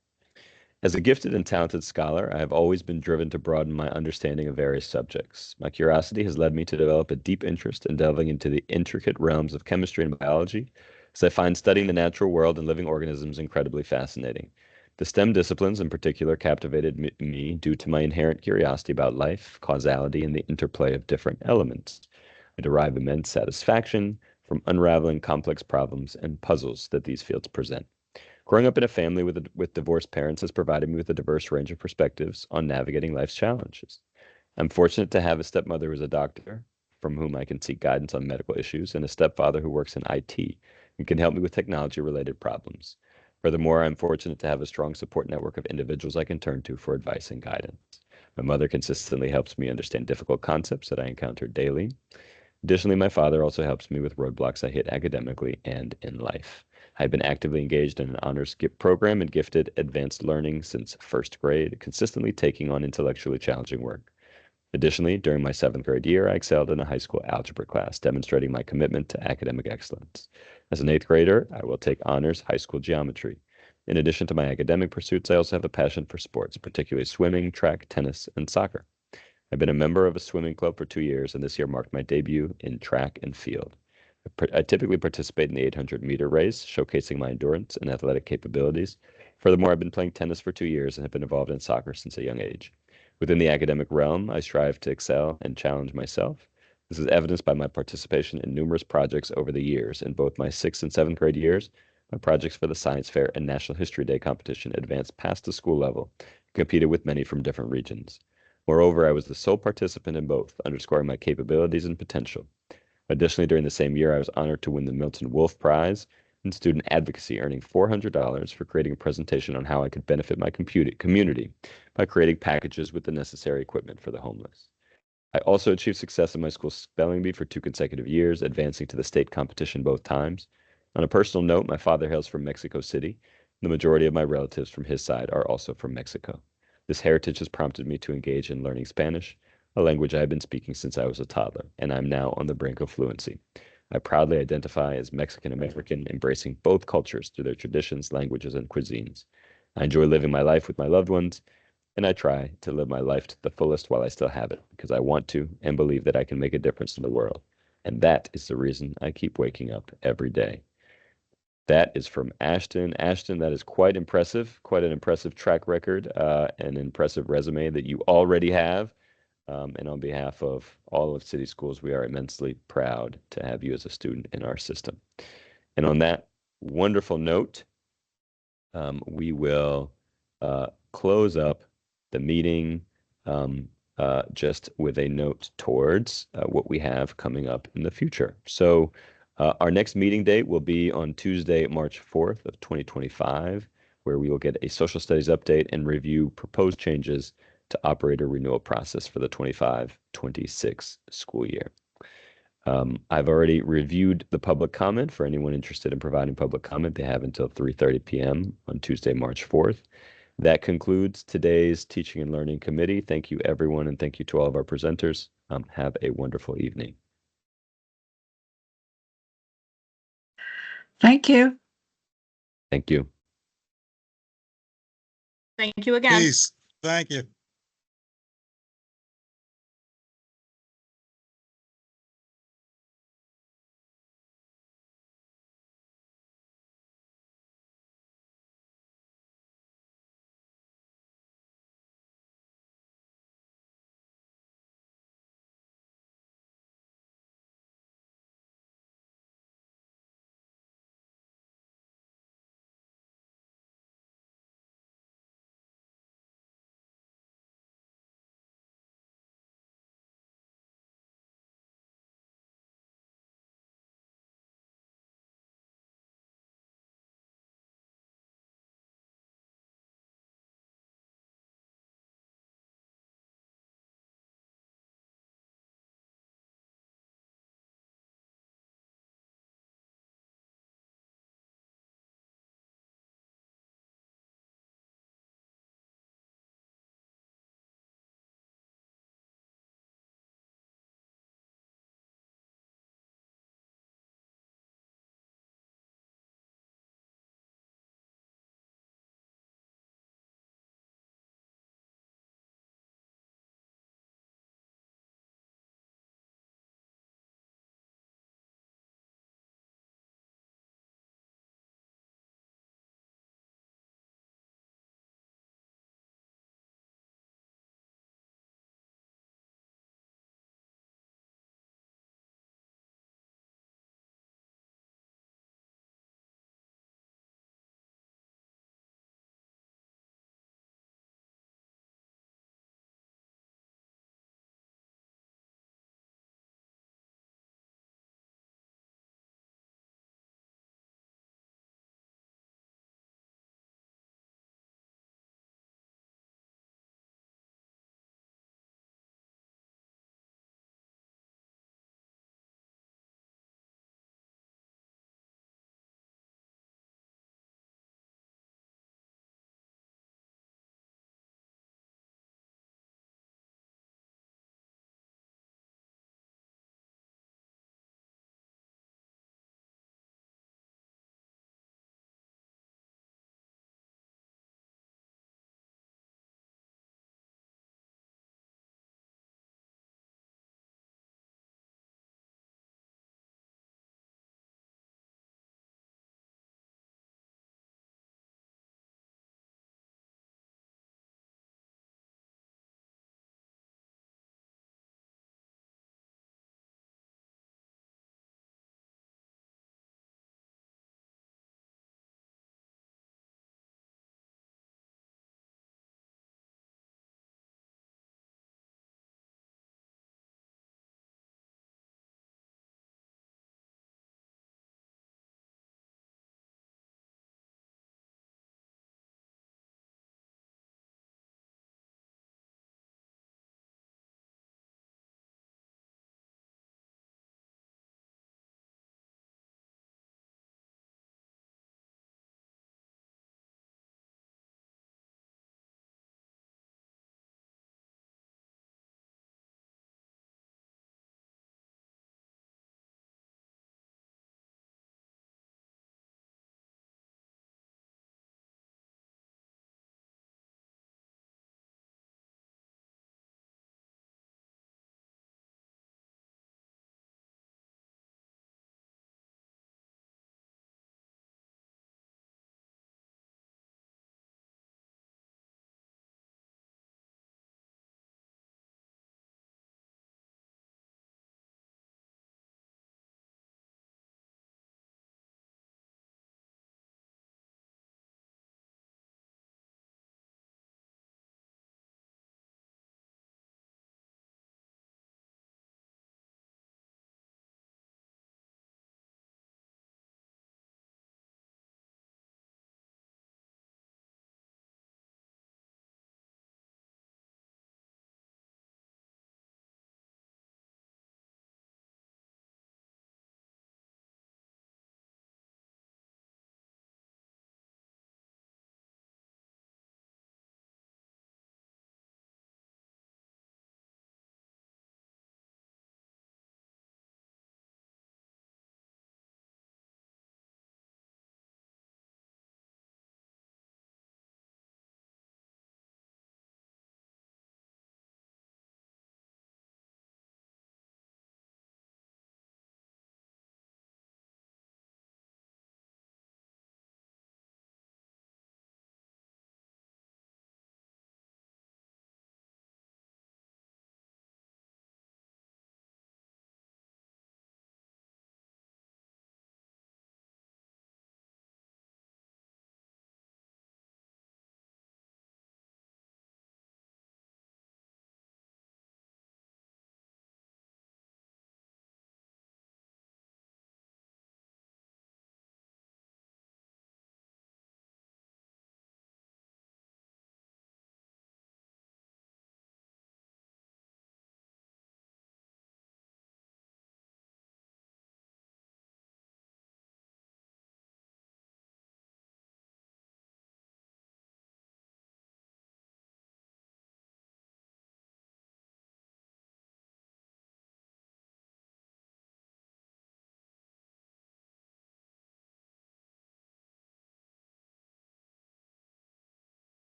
As a gifted and talented scholar, I have always been driven to broaden my understanding of various subjects. My curiosity has led me to develop a deep interest in delving into the intricate realms of chemistry and biology, as I find studying the natural world and living organisms incredibly fascinating. The STEM disciplines in particular captivated me due to my inherent curiosity about life, causality, and the interplay of different elements. I derive immense satisfaction from unraveling complex problems and puzzles that these fields present. Growing up in a family with divorced parents has provided me with a diverse range of perspectives on navigating life's challenges. I'm fortunate to have a stepmother who is a doctor, from whom I can seek guidance on medical issues, and a stepfather who works in IT and can help me with technology-related problems. Furthermore, I'm fortunate to have a strong support network of individuals I can turn to for advice and guidance. My mother consistently helps me understand difficult concepts that I encounter daily. Additionally, my father also helps me with roadblocks I hit academically and in life. I've been actively engaged in an honors program in gifted advanced learning since first grade, consistently taking on intellectually challenging work. Additionally, during my 7th grade year, I excelled in a high school algebra class, demonstrating my commitment to academic excellence. As an 8th grader, I will take honors high school geometry. In addition to my academic pursuits, I also have a passion for sports, particularly swimming, track, tennis, and soccer. I've been a member of a swimming club for 2 years, and this year marked my debut in track and field. I typically participate in the 800-meter race, showcasing my endurance and athletic capabilities. Furthermore, I've been playing tennis for 2 years and have been involved in soccer since a young age. Within the academic realm, I strive to excel and challenge myself. This is evidenced by my participation in numerous projects over the years. In both my 6th and 7th grade years, my projects for the Science Fair and National History Day competition advanced past the school level and competed with many from different regions. Moreover, I was the sole participant in both, underscoring my capabilities and potential. Additionally, during the same year, I was honored to win the Milton Wolf Prize in Student Advocacy, earning $400 for creating a presentation on how I could benefit my community by creating packages with the necessary equipment for the homeless. I also achieved success in my school spelling bee for 2 consecutive years, advancing to the state competition both times. On a personal note, my father hails from Mexico City. The majority of my relatives from his side are also from Mexico. This heritage has prompted me to engage in learning Spanish, a language I have been speaking since I was a toddler, and I'm now on the brink of fluency. I proudly identify as Mexican American, embracing both cultures through their traditions, languages, and cuisines. I enjoy living my life with my loved ones, and I try to live my life to the fullest while I still have it, because I want to and believe that I can make a difference in the world. And that is the reason I keep waking up every day. That is from Ashton. Ashton, that is quite impressive, quite an impressive track record, an impressive resume that you already have. And on behalf of all of City Schools, we are immensely proud to have you as a student in our system. And on that wonderful note, we will close up the meeting just with a note towards what we have coming up in the future. So our next meeting date will be on Tuesday, March 4th of 2025, where we will get a social studies update and review proposed changes to operator renewal process for the 25-26 school year. I've already reviewed the public comment. For anyone interested in providing public comment, they have until 3:30 p.m. on Tuesday, March 4th. That concludes today's Teaching and Learning Committee. Thank you, everyone, and thank you to all of our presenters. Have a wonderful evening. Thank you. Thank you. Thank you again. Peace. Thank you.